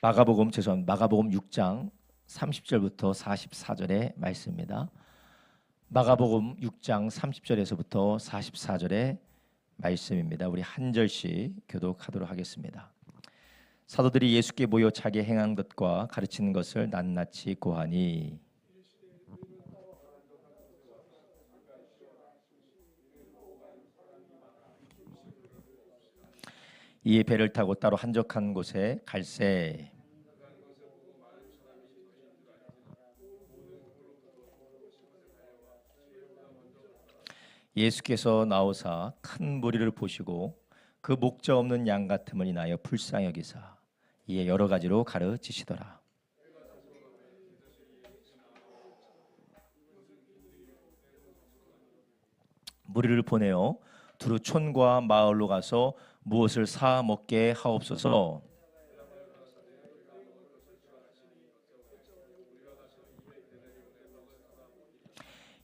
마가복음 6장 30절부터 44절의 말씀입니다. 마가복음 6장 30절에서부터 44절의 말씀입니다. 우리 한 절씩 교독하도록 하겠습니다. 사도들이 예수께 모여 자기 행한 것과 가르치는 것을 낱낱이 고하니 이에 배를 타고 따로 한적한 곳에 갈새 예수께서 나오사 큰 무리를 보시고 그 목자 없는 양 같음을 인하여 불쌍히 여기사 이에 여러 가지로 가르치시더라. 무리를 보내어 두루 촌과 마을로 가서 무엇을 사 먹게 하옵소서.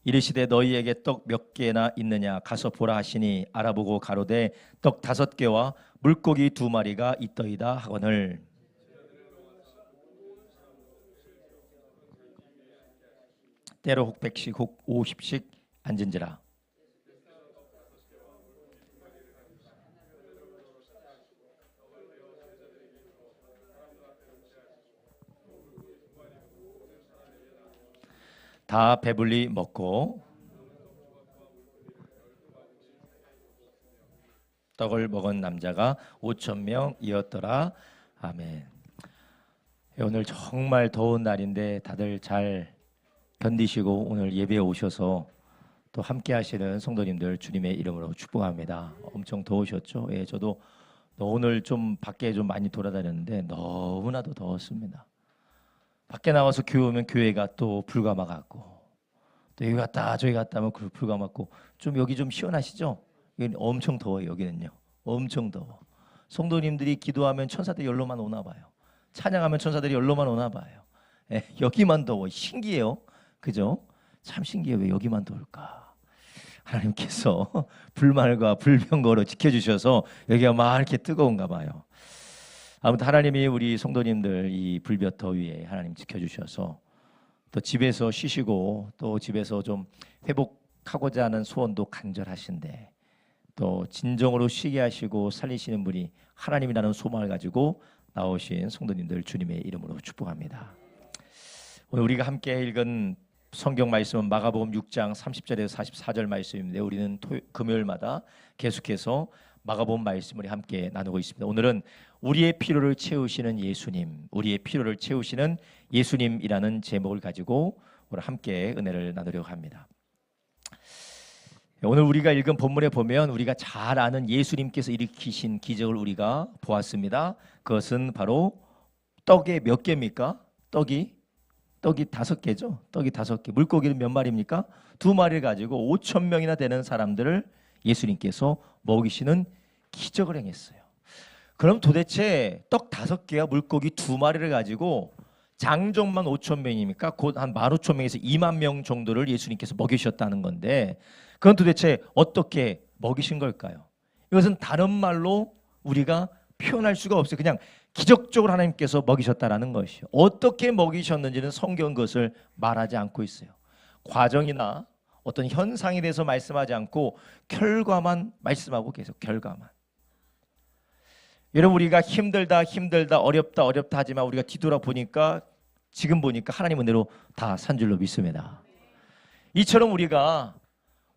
이르시되 너희에게 떡 몇 개나 있느냐 가서 보라 하시니 알아보고 가로되 떡 5개와 물고기 2마리가 있더이다 하거늘 때로 혹 100씩 혹 50씩 앉은지라. 다 배불리 먹고 떡을 먹은 남자가 5,000명이었더라. 아멘. 오늘 정말 더운 날인데 다들 잘 견디시고 오늘 예배에 오셔서 또 함께 하시는 성도님들 주님의 이름으로 축복합니다. 엄청 더우셨죠? 예, 저도 오늘 좀 밖에 좀 많이 돌아다녔는데 너무나도 더웠습니다. 밖에 나와서 교회 오면 교회가 또 불과 막았고 또 여기 갔다 저기 갔다 하면 불과 막고 좀 여기 좀 시원하시죠? 여기 엄청 더워요. 여기는요 엄청 더워. 성도님들이 기도하면 천사들이 열로만 오나 봐요. 찬양하면 천사들이 열로만 오나 봐요. 예, 여기만 더워. 신기해요. 그죠? 참 신기해요. 왜 여기만 더울까? 하나님께서 불말과 불병거로 지켜주셔서 여기가 막 이렇게 뜨거운가 봐요. 아무튼 하나님이 우리 성도님들 이 불볕 더위에 하나님 지켜주셔서 또 집에서 쉬시고 또 집에서 좀 회복하고자 하는 소원도 간절하신데 또 진정으로 쉬게 하시고 살리시는 분이 하나님이라는 소망을 가지고 나오신 성도님들 주님의 이름으로 축복합니다. 오늘 우리가 함께 읽은 성경 말씀은 마가복음 6장 30절에서 44절 말씀인데 우리는 금요일마다 계속해서 마가복음 말씀을 함께 나누고 있습니다. 오늘은 우리의 필요를 채우시는 예수님, 우리의 필요를 채우시는 예수님이라는 제목을 가지고 오늘 함께 은혜를 나누려고 합니다. 오늘 우리가 읽은 본문에 보면 우리가 잘 아는 예수님께서 일으키신 기적을 우리가 보았습니다. 그것은 바로 떡에 몇 개입니까? 떡이 5개죠. 떡이 5개. 물고기는 몇 마리입니까? 2마리를 가지고 5,000명이나 되는 사람들을 예수님께서 먹이시는 기적을 행했어요. 그럼 도대체 떡 5개와 물고기 2마리를 가지고 장정만 5,000명이니까 곧 한 15,000명에서 2만 명 정도를 예수님께서 먹이셨다는 건데 그건 도대체 어떻게 먹이신 걸까요? 이것은 다른 말로 우리가 표현할 수가 없어요. 그냥 기적적으로 하나님께서 먹이셨다라는 것이요. 어떻게 먹이셨는지는 성경은 그것을 말하지 않고 있어요. 과정이나 어떤 현상에 대해서 말씀하지 않고 결과만 말씀하고 계속 결과만. 여러분 우리가 힘들다 어렵다 하지만 우리가 뒤돌아보니까 지금 보니까 하나님 은혜로 다 산 줄로 믿습니다. 이처럼 우리가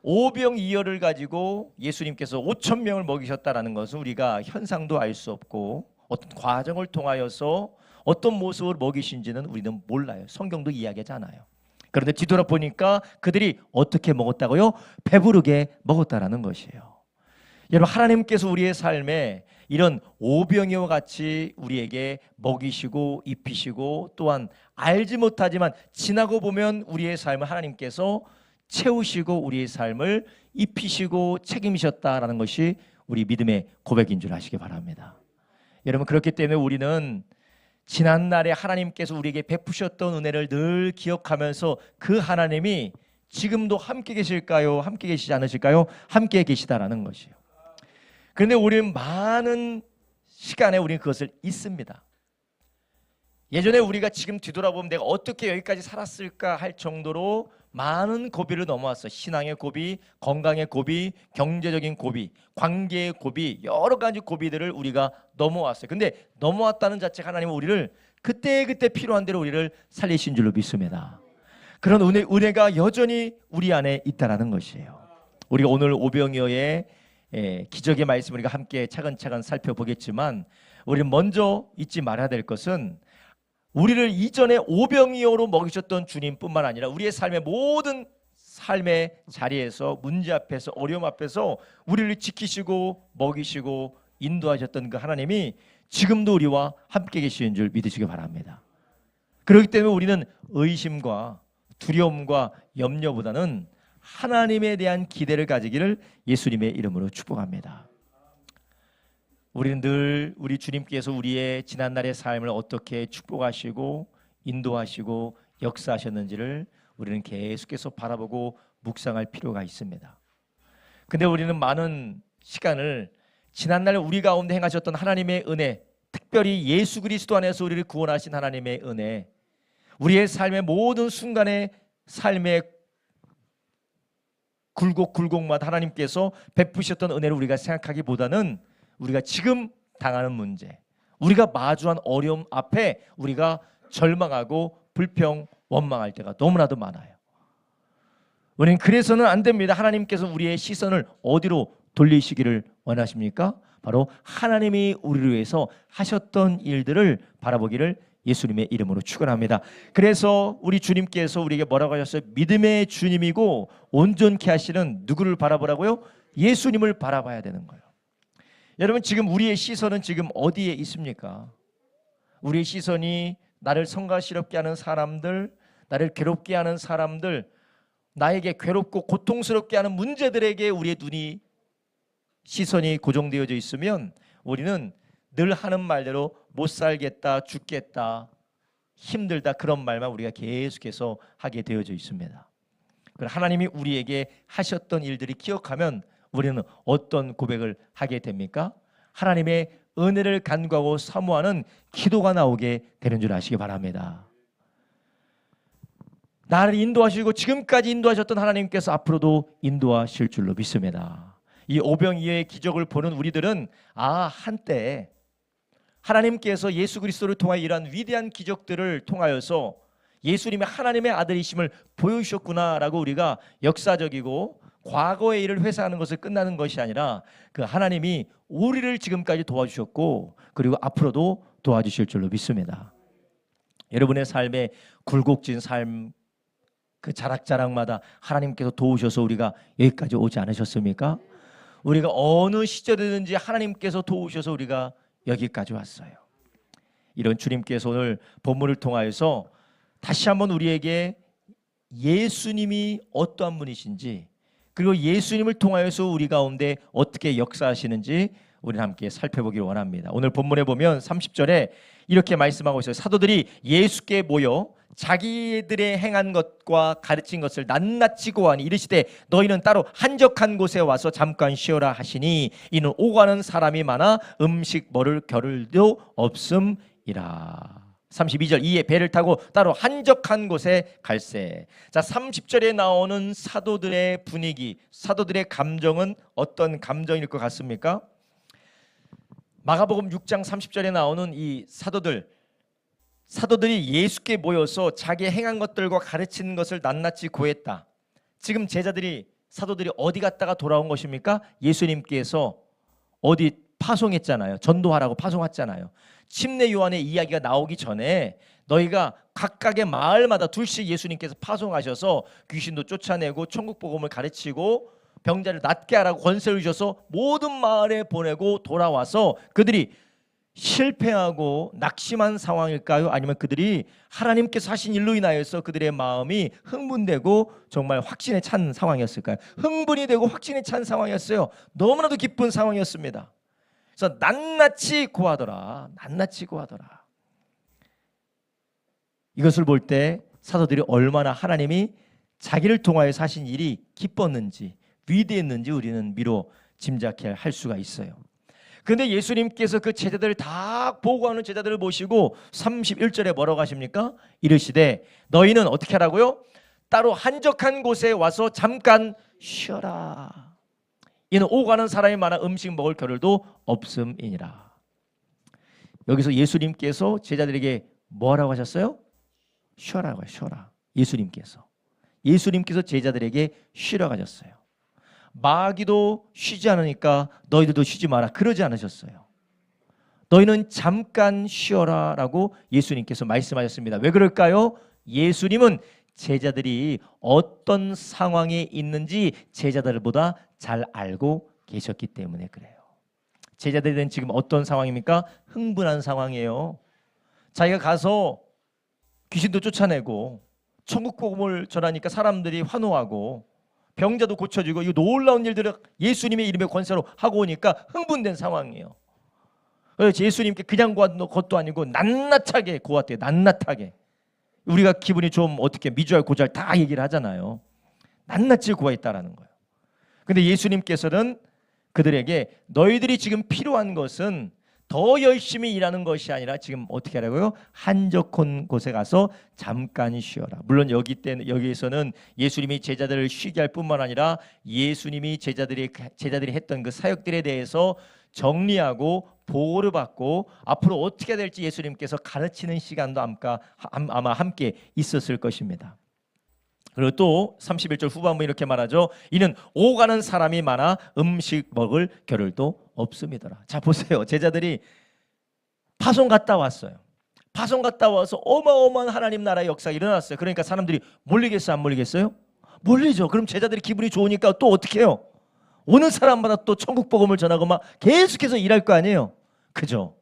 오병이어를 가지고 예수님께서 5,000명을 먹이셨다라는 것은 우리가 현상도 알 수 없고 어떤 과정을 통하여서 어떤 모습으로 먹이신지는 우리는 몰라요. 성경도 이야기하지 않아요. 그런데 뒤돌아보니까 그들이 어떻게 먹었다고요? 배부르게 먹었다라는 것이에요. 여러분 하나님께서 우리의 삶에 이런 오병이어와 같이 우리에게 먹이시고 입히시고 또한 알지 못하지만 지나고 보면 우리의 삶을 하나님께서 채우시고 우리의 삶을 입히시고 책임지셨다라는 것이 우리 믿음의 고백인 줄 아시기 바랍니다. 여러분 그렇기 때문에 우리는 지난날에 하나님께서 우리에게 베푸셨던 은혜를 늘 기억하면서 그 하나님이 지금도 함께 계실까요? 함께 계시지 않으실까요? 함께 계시다라는 것이에요. 그런데 우리는 많은 시간에 우리는 그것을 잊습니다. 예전에 우리가 지금 뒤돌아보면 내가 어떻게 여기까지 살았을까 할 정도로 많은 고비를 넘어왔어. 신앙의 고비, 건강의 고비, 경제적인 고비, 관계의 고비, 여러 가지 고비들을 우리가 넘어왔어요. 근데 넘어왔다는 자체가 하나님은 우리를 그때그때 필요한 대로 우리를 살리신 줄로 믿습니다. 그런 은혜가 여전히 우리 안에 있다라는 것이에요. 우리가 오늘 오병이어의 기적의 말씀을 우리가 함께 차근차근 살펴보겠지만, 우리는 먼저 잊지 말아야 될 것은 우리를 이전에 오병이어로 먹이셨던 주님뿐만 아니라 우리의 삶의 모든 삶의 자리에서, 문제 앞에서, 어려움 앞에서 우리를 지키시고 먹이시고 인도하셨던 그 하나님이 지금도 우리와 함께 계시는 줄 믿으시기 바랍니다. 그렇기 때문에 우리는 의심과 두려움과 염려보다는 하나님에 대한 기대를 가지기를 예수님의 이름으로 축복합니다. 우리는 늘 우리 주님께서 우리의 지난날의 삶을 어떻게 축복하시고 인도하시고 역사하셨는지를 우리는 계속해서 바라보고 묵상할 필요가 있습니다. 근데 우리는 많은 시간을 지난날 우리 가운데 행하셨던 하나님의 은혜, 특별히 예수 그리스도 안에서 우리를 구원하신 하나님의 은혜, 우리의 삶의 모든 순간의 삶의 굴곡마다 하나님께서 베푸셨던 은혜를 우리가 생각하기보다는 우리가 지금 당하는 문제, 우리가 마주한 어려움 앞에 우리가 절망하고 불평, 원망할 때가 너무나도 많아요. 우리는 그래서는 안 됩니다. 하나님께서 우리의 시선을 어디로 돌리시기를 원하십니까? 바로 하나님이 우리를 위해서 하셨던 일들을 바라보기를 예수님의 이름으로 축원합니다. 그래서 우리 주님께서 우리에게 뭐라고 하셨어요? 믿음의 주님이고 온전케 하시는 누구를 바라보라고요? 예수님을 바라봐야 되는 거예요. 여러분, 지금 우리의 시선은 지금 어디에 있습니까? 우리의 시선이 나를 성가시럽게 하는 사람들, 나를 괴롭게 하는 사람들, 나에게 괴롭고 고통스럽게 하는 문제들에게 우리의 눈이, 시선이 고정되어져 있으면 우리는 늘 하는 말대로 못 살겠다, 죽겠다, 힘들다, 그런 말만 우리가 계속해서 하게 되어져 있습니다. 하나님이 우리에게 하셨던 일들이 기억하면 우리는 어떤 고백을 하게 됩니까? 하나님의 은혜를 간구하고 사모하는 기도가 나오게 되는 줄 아시기 바랍니다. 나를 인도하시고 지금까지 인도하셨던 하나님께서 앞으로도 인도하실 줄로 믿습니다. 이 오병이어의 기적을 보는 우리들은 한때 하나님께서 예수 그리스도를 통하여 이러한 위대한 기적들을 통하여서 예수님이 하나님의 아들이심을 보여주셨구나라고 우리가 역사적이고 과거의 일을 회상하는 것을 끝나는 것이 아니라 그 하나님이 우리를 지금까지 도와주셨고 그리고 앞으로도 도와주실 줄로 믿습니다. 여러분의 삶에 굴곡진 삶, 그 자락자락마다 하나님께서 도우셔서 우리가 여기까지 오지 않으셨습니까? 우리가 어느 시절이든지 하나님께서 도우셔서 우리가 여기까지 왔어요. 이런 주님께서 오늘 본문을 통하여서 다시 한번 우리에게 예수님이 어떠한 분이신지, 그리고 예수님을 통하여서 우리 가운데 어떻게 역사하시는지 우리는 함께 살펴보기를 원합니다. 오늘 본문에 보면 30절에 이렇게 말씀하고 있어요. 사도들이 예수께 모여 자기들의 행한 것과 가르친 것을 낱낱이 고하니 이르시되 너희는 따로 한적한 곳에 와서 잠깐 쉬어라 하시니 이는 오가는 사람이 많아 음식 먹을 겨를도 없음이라. 32절 이에 배를 타고 따로 한적한 곳에 갈새. 자, 30절에 나오는 사도들의 분위기, 사도들의 감정은 어떤 감정일 것 같습니까? 마가복음 6장 30절에 나오는 이 사도들이 예수께 모여서 자기 행한 것들과 가르치는 것을 낱낱이 고했다. 지금 사도들이 어디 갔다가 돌아온 것입니까? 예수님께서 어디 파송했잖아요. 전도하라고 파송했잖아요. 침례 요한의 이야기가 나오기 전에 너희가 각각의 마을마다 둘씩 예수님께서 파송하셔서 귀신도 쫓아내고 천국 복음을 가르치고 병자를 낫게 하라고 권세를 주셔서 모든 마을에 보내고 돌아와서 그들이 실패하고 낙심한 상황일까요? 아니면 그들이 하나님께서 하신 일로 인하여서 그들의 마음이 흥분되고 정말 확신에 찬 상황이었을까요? 흥분이 되고 확신에 찬 상황이었어요. 너무나도 기쁜 상황이었습니다. 그래서 낱낱이 고하더라. 낱낱이 고하더라. 이것을 볼 때 사도들이 얼마나 하나님이 자기를 통하여서 하신 일이 기뻤는지 위대했는지 우리는 미로 짐작할 수가 있어요. 근데 예수님께서 그 제자들을 다 보고하는 제자들을 모시고 31절에 뭐라고 하십니까? 이르시되 너희는 어떻게 하라고요? 따로 한적한 곳에 와서 잠깐 쉬어라. 이는 오고 가는 사람이 많아 음식 먹을 겨를도 없음이니라. 여기서 예수님께서 제자들에게 뭐라고 하셨어요? 쉬어라고요. 쉬어라. 예수님께서 제자들에게 쉬라고 하셨어요. 마귀도 쉬지 않으니까 너희들도 쉬지 마라 그러지 않으셨어요. 너희는 잠깐 쉬어라 라고 예수님께서 말씀하셨습니다. 왜 그럴까요? 예수님은 제자들이 어떤 상황에 있는지 제자들보다 잘 알고 계셨기 때문에 그래요. 제자들은 지금 어떤 상황입니까? 흥분한 상황이에요. 자기가 가서 귀신도 쫓아내고 천국 복음을 전하니까 사람들이 환호하고 병자도 고쳐지고 이 놀라운 일들을 예수님의 이름의 권세로 하고 오니까 흥분된 상황이에요. 그래서 예수님께 그냥 고한 것도 아니고 낱낱하게 고았대요. 낱낱하게. 우리가 기분이 좀 어떻게 미주알 고주알 다 얘기를 하잖아요. 낱낱이 고했다라는 거예요. 근데 예수님께서는 그들에게 너희들이 지금 필요한 것은 더 열심히 일하는 것이 아니라 지금 어떻게 하라고요? 한적한 곳에 가서 잠깐 쉬어라. 물론 여기에서는 예수님이 제자들을 쉬게 할 뿐만 아니라 예수님이 제자들이 했던 그 사역들에 대해서 정리하고 보고를 받고 앞으로 어떻게 될지 예수님께서 가르치는 시간도 아마 함께 있었을 것입니다. 그리고 또 31절 후반부 이렇게 말하죠. 이는 오가는 사람이 많아 음식 먹을 겨를도 없음이더라. 자 보세요. 제자들이 파송 갔다 왔어요. 파송 갔다 와서 어마어마한 하나님 나라의 역사가 일어났어요. 그러니까 사람들이 몰리겠어요? 안 몰리겠어요? 몰리죠. 그럼 제자들이 기분이 좋으니까 또 어떻게 해요? 오는 사람마다 또 천국 복음을 전하고 막 계속해서 일할 거 아니에요. 그죠?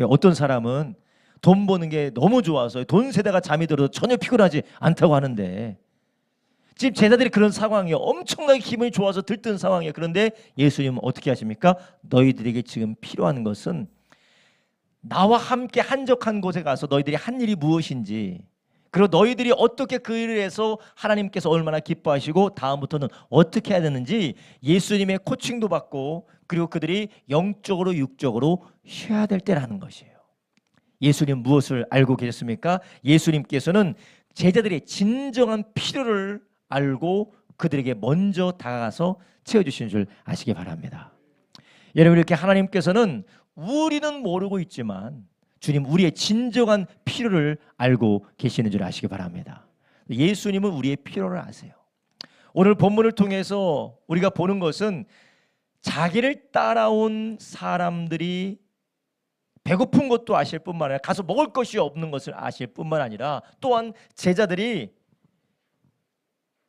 어떤 사람은 돈 버는 게 너무 좋아서 돈 세다가 잠이 들어도 전혀 피곤하지 않다고 하는데 지금 제자들이 그런 상황이에요. 엄청나게 기분이 좋아서 들뜬 상황이에요. 그런데 예수님은 어떻게 하십니까? 너희들에게 지금 필요한 것은 나와 함께 한적한 곳에 가서 너희들이 한 일이 무엇인지 그리고 너희들이 어떻게 그 일을 해서 하나님께서 얼마나 기뻐하시고 다음부터는 어떻게 해야 되는지 예수님의 코칭도 받고 그리고 그들이 영적으로 육적으로 쉬어야 될 때라는 것이에요. 예수님 무엇을 알고 계셨습니까? 예수님께서는 제자들의 진정한 필요를 알고 그들에게 먼저 다가가서 채워주시는 줄 아시기 바랍니다. 여러분 이렇게 하나님께서는 우리는 모르고 있지만 주님 우리의 진정한 필요를 알고 계시는 줄 아시기 바랍니다. 예수님은 우리의 필요를 아세요. 오늘 본문을 통해서 우리가 보는 것은 자기를 따라온 사람들이 배고픈 것도 아실 뿐만 아니라 가서 먹을 것이 없는 것을 아실 뿐만 아니라 또한 제자들이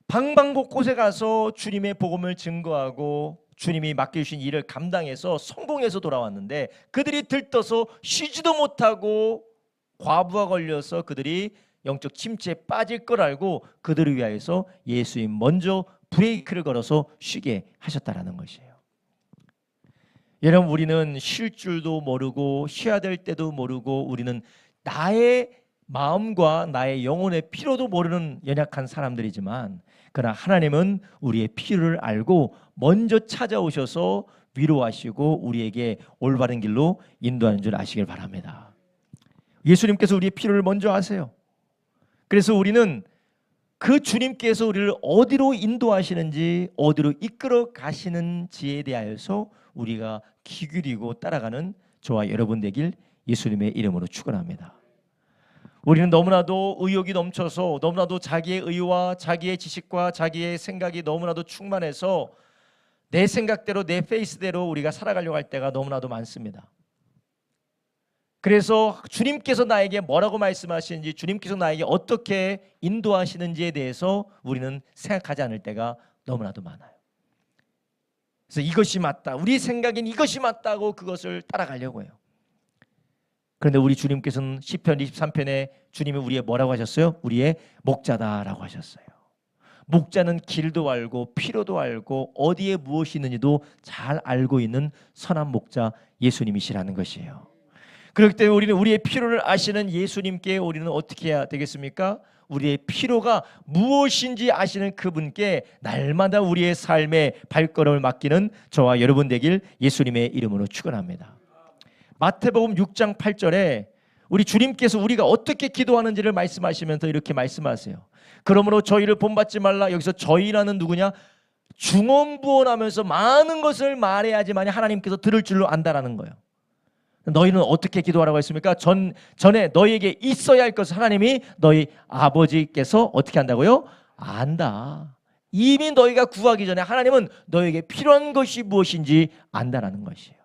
방방곳곳에 가서 주님의 복음을 증거하고 주님이 맡겨주신 일을 감당해서 성공해서 돌아왔는데 그들이 들떠서 쉬지도 못하고 과부하 걸려서 그들이 영적 침체에 빠질 걸 알고 그들을 위하여서 예수님 먼저 브레이크를 걸어서 쉬게 하셨다라는 것이에요. 여러분 우리는 쉴 줄도 모르고 쉬어야 될 때도 모르고 우리는 나의 마음과 나의 영혼의 필요도 모르는 연약한 사람들이지만 그러나 하나님은 우리의 필요를 알고 먼저 찾아오셔서 위로하시고 우리에게 올바른 길로 인도하는 줄 아시길 바랍니다. 예수님께서 우리의 필요를 먼저 아세요. 그래서 우리는 그 주님께서 우리를 어디로 인도하시는지 어디로 이끌어 가시는지에 대하여서 우리가 귀 기울이고 따라가는 저와 여러분 되길 예수님의 이름으로 축원합니다. 우리는 너무나도 의욕이 넘쳐서 너무나도 자기의 의와 자기의 지식과 자기의 생각이 너무나도 충만해서 내 생각대로 내 페이스대로 우리가 살아가려고 할 때가 너무나도 많습니다. 그래서 주님께서 나에게 뭐라고 말씀하시는지 주님께서 나에게 어떻게 인도하시는지에 대해서 우리는 생각하지 않을 때가 너무나도 많아요. 그래서 이것이 맞다, 우리 생각엔 이것이 맞다고 그것을 따라가려고 해요. 그런데 우리 주님께서는 시편 23편에 주님이 우리의 뭐라고 하셨어요? 우리의 목자다라고 하셨어요. 목자는 길도 알고 필요도 알고 어디에 무엇이 있는지도 잘 알고 있는 선한 목자 예수님이시라는 것이에요. 그렇기 때문에 우리는 우리의 필요를 아시는 예수님께 우리는 어떻게 해야 되겠습니까? 우리의 필요가 무엇인지 아시는 그분께 날마다 우리의 삶의 발걸음을 맡기는 저와 여러분 되길 예수님의 이름으로 축원합니다. 마태복음 6장 8절에 우리 주님께서 우리가 어떻게 기도하는지를 말씀하시면서 이렇게 말씀하세요. 그러므로 저희를 본받지 말라. 여기서 저희라는 누구냐? 중언부언하면서 많은 것을 말해야지만 하나님께서 들을 줄로 안다라는 거예요. 너희는 어떻게 기도하라고 했습니까? 전에 너희에게 있어야 할 것을 하나님이 너희 아버지께서 어떻게 한다고요? 안다. 이미 너희가 구하기 전에 하나님은 너희에게 필요한 것이 무엇인지 안다라는 것이에요.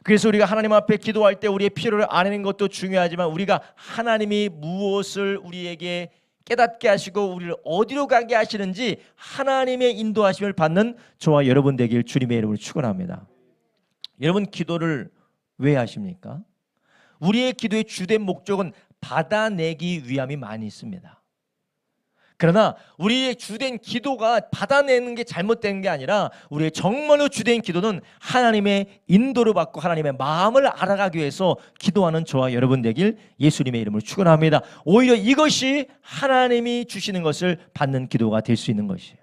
그래서 우리가 하나님 앞에 기도할 때 우리의 필요를 아는 것도 중요하지만 우리가 하나님이 무엇을 우리에게 깨닫게 하시고 우리를 어디로 가게 하시는지 하나님의 인도하심을 받는 저와 여러분 되길 주님의 이름으로 축원합니다. 여러분, 기도를 왜 하십니까? 우리의 기도의 주된 목적은 받아내기 위함이 많이 있습니다. 그러나 우리의 주된 기도가 받아내는 게 잘못된 게 아니라 우리의 정말로 주된 기도는 하나님의 인도를 받고 하나님의 마음을 알아가기 위해서 기도하는 저와 여러분 되길 예수님의 이름으로 축원합니다. 오히려 이것이 하나님이 주시는 것을 받는 기도가 될 수 있는 것이에요.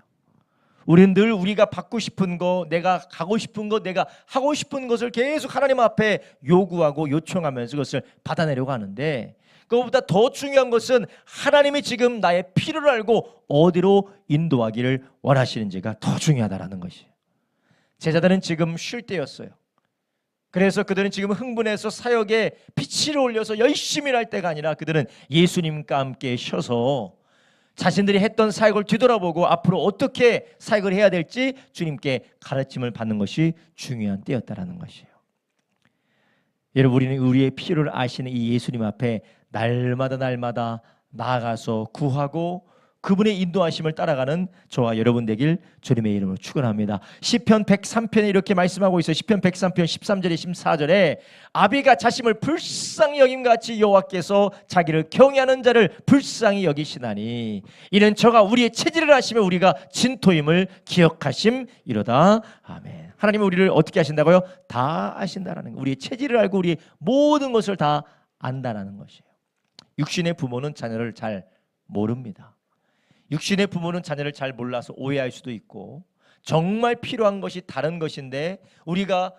우리는 늘 우리가 받고 싶은 거, 내가 가고 싶은 것, 내가 하고 싶은 것을 계속 하나님 앞에 요구하고 요청하면서 그것을 받아내려고 하는데 그것보다 더 중요한 것은 하나님이 지금 나의 필요를 알고 어디로 인도하기를 원하시는지가 더 중요하다는 것이에요. 제자들은 지금 쉴 때였어요. 그래서 그들은 지금 흥분해서 사역에 빛을 올려서 열심히 할 때가 아니라 그들은 예수님과 함께 쉬어서 자신들이 했던 사역을 뒤돌아보고 앞으로 어떻게 사역을 해야 될지 주님께 가르침을 받는 것이 중요한 때였다는 것이에요. 여러분, 우리는 우리의 필요를 아시는 이 예수님 앞에 날마다 나아가서 구하고 그분의 인도하심을 따라가는 저와 여러분 되길 주님의 이름으로 축원합니다. 시편 103편에 이렇게 말씀하고 있어요. 시편 103편 13절에 14절에 아비가 자식을 불쌍히 여김과 같이 여호와께서 자기를 경외하는 자를 불쌍히 여기시나니 이는 저가 우리의 체질을 아시며 우리가 진토임을 기억하심이로다. 아멘. 하나님은 우리를 어떻게 하신다고요? 다 아신다라는 거. 우리의 체질을 알고 우리의 모든 것을 다 안다라는 것이에요. 육신의 부모는 자녀를 잘 모릅니다. 육신의 부모는 자녀를 잘 몰라서 오해할 수도 있고 정말 필요한 것이 다른 것인데 우리가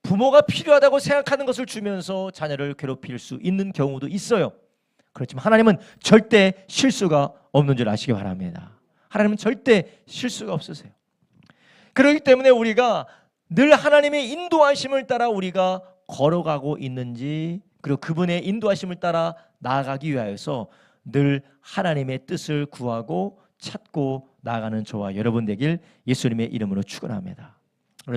부모가 필요하다고 생각하는 것을 주면서 자녀를 괴롭힐 수 있는 경우도 있어요. 그렇지만 하나님은 절대 실수가 없는 줄 아시기 바랍니다. 하나님은 절대 실수가 없으세요. 그렇기 때문에 우리가 늘 하나님의 인도하심을 따라 우리가 걸어가고 있는지 그리고 그분의 인도하심을 따라 나아가기 위하여서 늘 하나님의 뜻을 구하고 찾고 나아가는 저와 여러분 되길 예수님의 이름으로 축원합니다.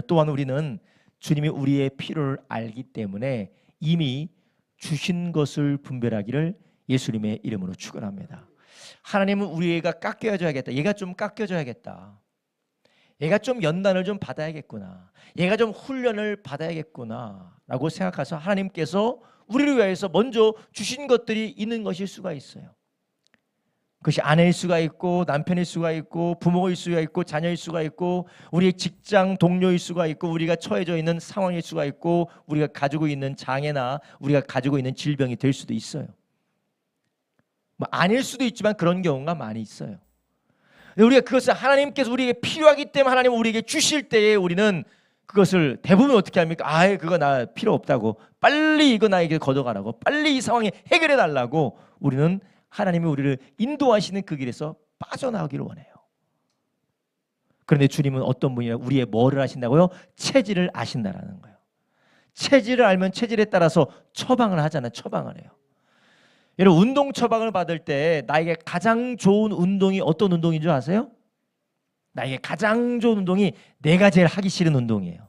또한 우리는 주님이 우리의 필요를 알기 때문에 이미 주신 것을 분별하기를 예수님의 이름으로 축원합니다. 하나님은 우리 애가 깎여줘야겠다. 얘가 좀 깎여줘야겠다. 얘가 좀 연단을 좀 받아야겠구나. 얘가 좀 훈련을 받아야겠구나 라고 생각해서 하나님께서 우리를 위해서 먼저 주신 것들이 있는 것일 수가 있어요. 그것이 아내일 수가 있고 남편일 수가 있고 부모일 수가 있고 자녀일 수가 있고 우리의 직장 동료일 수가 있고 우리가 처해져 있는 상황일 수가 있고 우리가 가지고 있는 장애나 우리가 가지고 있는 질병이 될 수도 있어요. 뭐 아닐 수도 있지만 그런 경우가 많이 있어요. 우리가 그것을 하나님께서 우리에게 필요하기 때문에 하나님 우리에게 주실 때에 우리는 그것을 대부분 어떻게 합니까? 아예 그거 나 필요 없다고 빨리 이거 나에게 걷어가라고 빨리 이 상황에 해결해 달라고 우리는 하나님이 우리를 인도하시는 그 길에서 빠져나오기를 원해요. 그런데 주님은 어떤 분이냐? 우리의 뭐를 아신다고요? 체질을 아신다라는 거예요. 체질을 알면 체질에 따라서 처방을 하잖아요. 처방을 해요. 여러분 운동 처방을 받을 때 나에게 가장 좋은 운동이 어떤 운동인 줄 아세요? 나에게 가장 좋은 운동이 내가 제일 하기 싫은 운동이에요.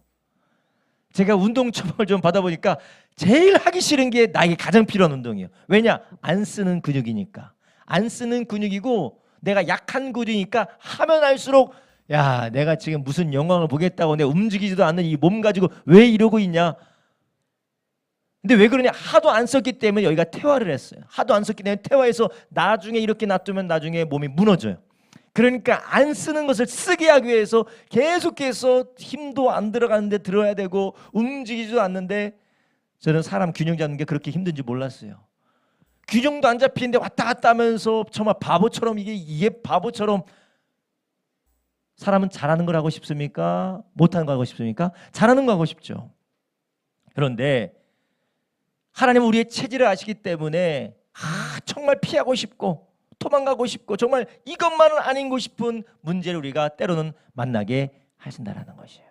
제가 운동 처방을 좀 받아보니까 제일 하기 싫은 게 나에게 가장 필요한 운동이에요. 왜냐? 안 쓰는 근육이니까. 안 쓰는 근육이고 내가 약한 근육이니까 하면 할수록 야 내가 지금 무슨 영광을 보겠다고 내가 움직이지도 않는 이 몸 가지고 왜 이러고 있냐. 근데 왜 그러냐? 하도 안 썼기 때문에 여기가 퇴화를 했어요. 하도 안 썼기 때문에 퇴화해서 나중에 이렇게 놔두면 나중에 몸이 무너져요. 그러니까 안 쓰는 것을 쓰게 하기 위해서 계속해서 힘도 안 들어가는데 들어야 되고 움직이지도 않는데 저는 사람 균형 잡는 게 그렇게 힘든지 몰랐어요. 균형도 안 잡히는데 왔다 갔다 하면서 정말 바보처럼 이게 바보처럼. 사람은 잘하는 걸 하고 싶습니까? 못하는 거 하고 싶습니까? 잘하는 거 하고 싶죠. 그런데 하나님은 우리의 체질을 아시기 때문에 정말 피하고 싶고 도망가고 싶고 정말 이것만은 아니고 싶은 문제를 우리가 때로는 만나게 하신다는 것이에요.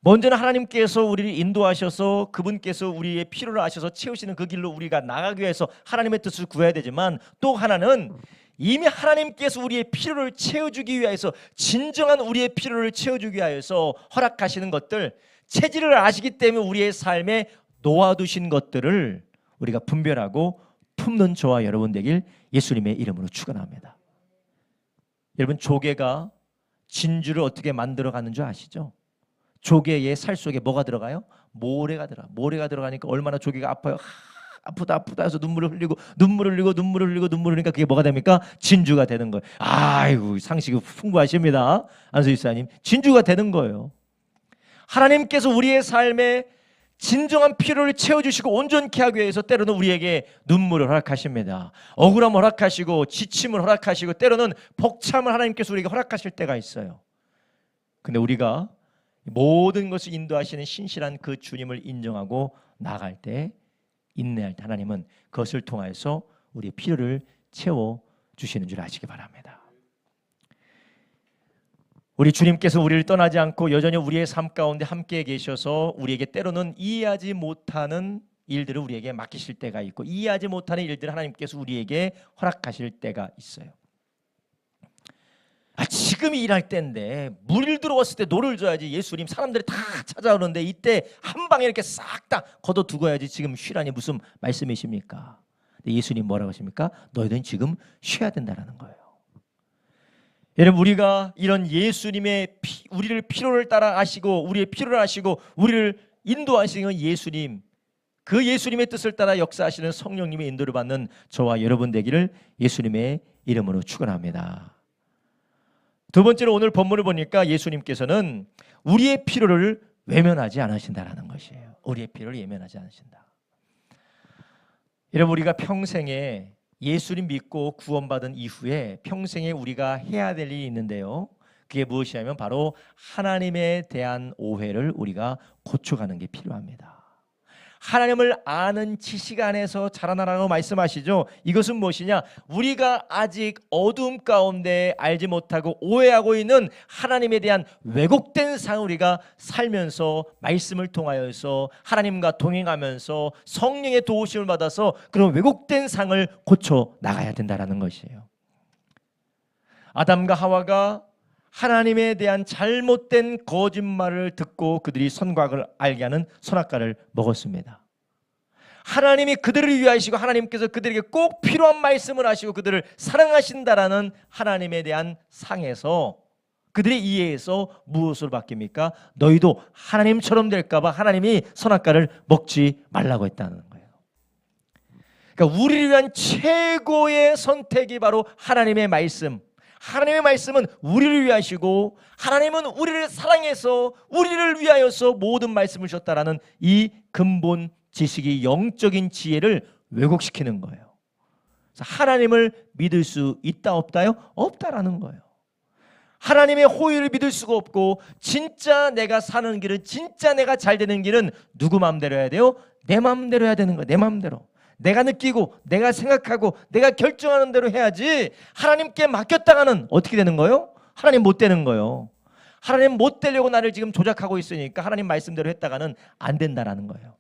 먼저는 하나님께서 우리를 인도하셔서 그분께서 우리의 필요를 아셔서 채우시는 그 길로 우리가 나가기 위해서 하나님의 뜻을 구해야 되지만, 또 하나는 이미 하나님께서 우리의 필요를 채워주기 위해서, 진정한 우리의 필요를 채워주기 위해서 허락하시는 것들, 체질을 아시기 때문에 우리의 삶에 놓아두신 것들을 우리가 분별하고 품는 저와 여러분 되길 예수님의 이름으로 축원합니다. 여러분, 조개가 진주를 어떻게 만들어가는 줄 아시죠? 조개의 살 속에 뭐가 들어가요? 모래가 들어가니까 얼마나 조개가 아파요. 아프다 해서 눈물을 흘리니까 그게 뭐가 됩니까? 진주가 되는 거예요. 아이고, 상식이 풍부하십니다, 안수 집사님. 진주가 되는 거예요. 하나님께서 우리의 삶에 진정한 필요를 채워주시고 온전케 하기 위해서 때로는 우리에게 눈물을 허락하십니다. 억울함을 허락하시고 지침을 허락하시고 때로는 벅참을 하나님께서 우리에게 허락하실 때가 있어요. 근데 우리가 모든 것을 인도하시는 신실한 그 주님을 인정하고 나아갈 때, 인내할 때 하나님은 그것을 통하여서 우리의 필요를 채워주시는 줄 아시기 바랍니다. 우리 주님께서 우리를 떠나지 않고 여전히 우리의 삶 가운데 함께 계셔서 우리에게 때로는 이해하지 못하는 일들을 우리에게 맡기실 때가 있고, 이해하지 못하는 일들을 하나님께서 우리에게 허락하실 때가 있어요. 지금이 일할 때인데 물 들어왔을 때 노를 줘야지. 예수님, 사람들이 다 찾아오는데 이때 한 방에 이렇게 싹 다 걷어두고야지 지금 쉬라니 무슨 말씀이십니까? 예수님 뭐라고 하십니까? 너희들은 지금 쉬어야 된다는 거예요. 여러분, 우리가 이런 예수님의 우리를 필요를 따라 아시고 우리의 필요를 아시고 우리를 인도하시는 예수님, 그 예수님의 뜻을 따라 역사하시는 성령님의 인도를 받는 저와 여러분 되기를 예수님의 이름으로 축원합니다. 두 번째로 오늘 본문을 보니까 예수님께서는 우리의 필요를 외면하지 않으신다라는 것이에요. 우리의 필요를 외면하지 않으신다. 여러분, 우리가 평생에 예수님 믿고 구원받은 이후에 평생에 우리가 해야 될 일이 있는데요, 그게 무엇이냐면 바로 하나님에 대한 오해를 우리가 고쳐가는 게 필요합니다. 하나님을 아는 지식 안에서 자라나라고 말씀하시죠. 이것은 무엇이냐? 우리가 아직 어둠 가운데 알지 못하고 오해하고 있는 하나님에 대한 왜곡된 상을 우리가 살면서 말씀을 통하여서 하나님과 동행하면서 성령의 도우심을 받아서 그런 왜곡된 상을 고쳐 나가야 된다는 것이에요. 아담과 하와가 하나님에 대한 잘못된 거짓말을 듣고 그들이 선과 악을 알게 하는 선악과를 먹었습니다. 하나님이 그들을 위하시고 하나님께서 그들에게 꼭 필요한 말씀을 하시고 그들을 사랑하신다라는 하나님에 대한 상에서, 그들의 이해에서 무엇으로 바뀝니까? 너희도 하나님처럼 될까 봐 하나님이 선악과를 먹지 말라고 했다는 거예요. 그러니까 우리를 위한 최고의 선택이 바로 하나님의 말씀. 하나님의 말씀은 우리를 위하시고 하나님은 우리를 사랑해서 우리를 위하여서 모든 말씀을 주셨다라는 이 근본 지식이 영적인 지혜를 왜곡시키는 거예요. 그래서 하나님을 믿을 수 있다 없다요? 없다라는 거예요. 하나님의 호의를 믿을 수가 없고, 진짜 내가 사는 길은, 진짜 내가 잘 되는 길은 누구 마음대로 해야 돼요? 내 마음대로 해야 되는 거예요. 내 마음대로. 내가 느끼고 내가 생각하고 내가 결정하는 대로 해야지, 하나님께 맡겼다가는 어떻게 되는 거예요? 하나님 못 되는 거예요. 하나님 못 되려고 나를 지금 조작하고 있으니까 하나님 말씀대로 했다가는 안 된다라는 거예요.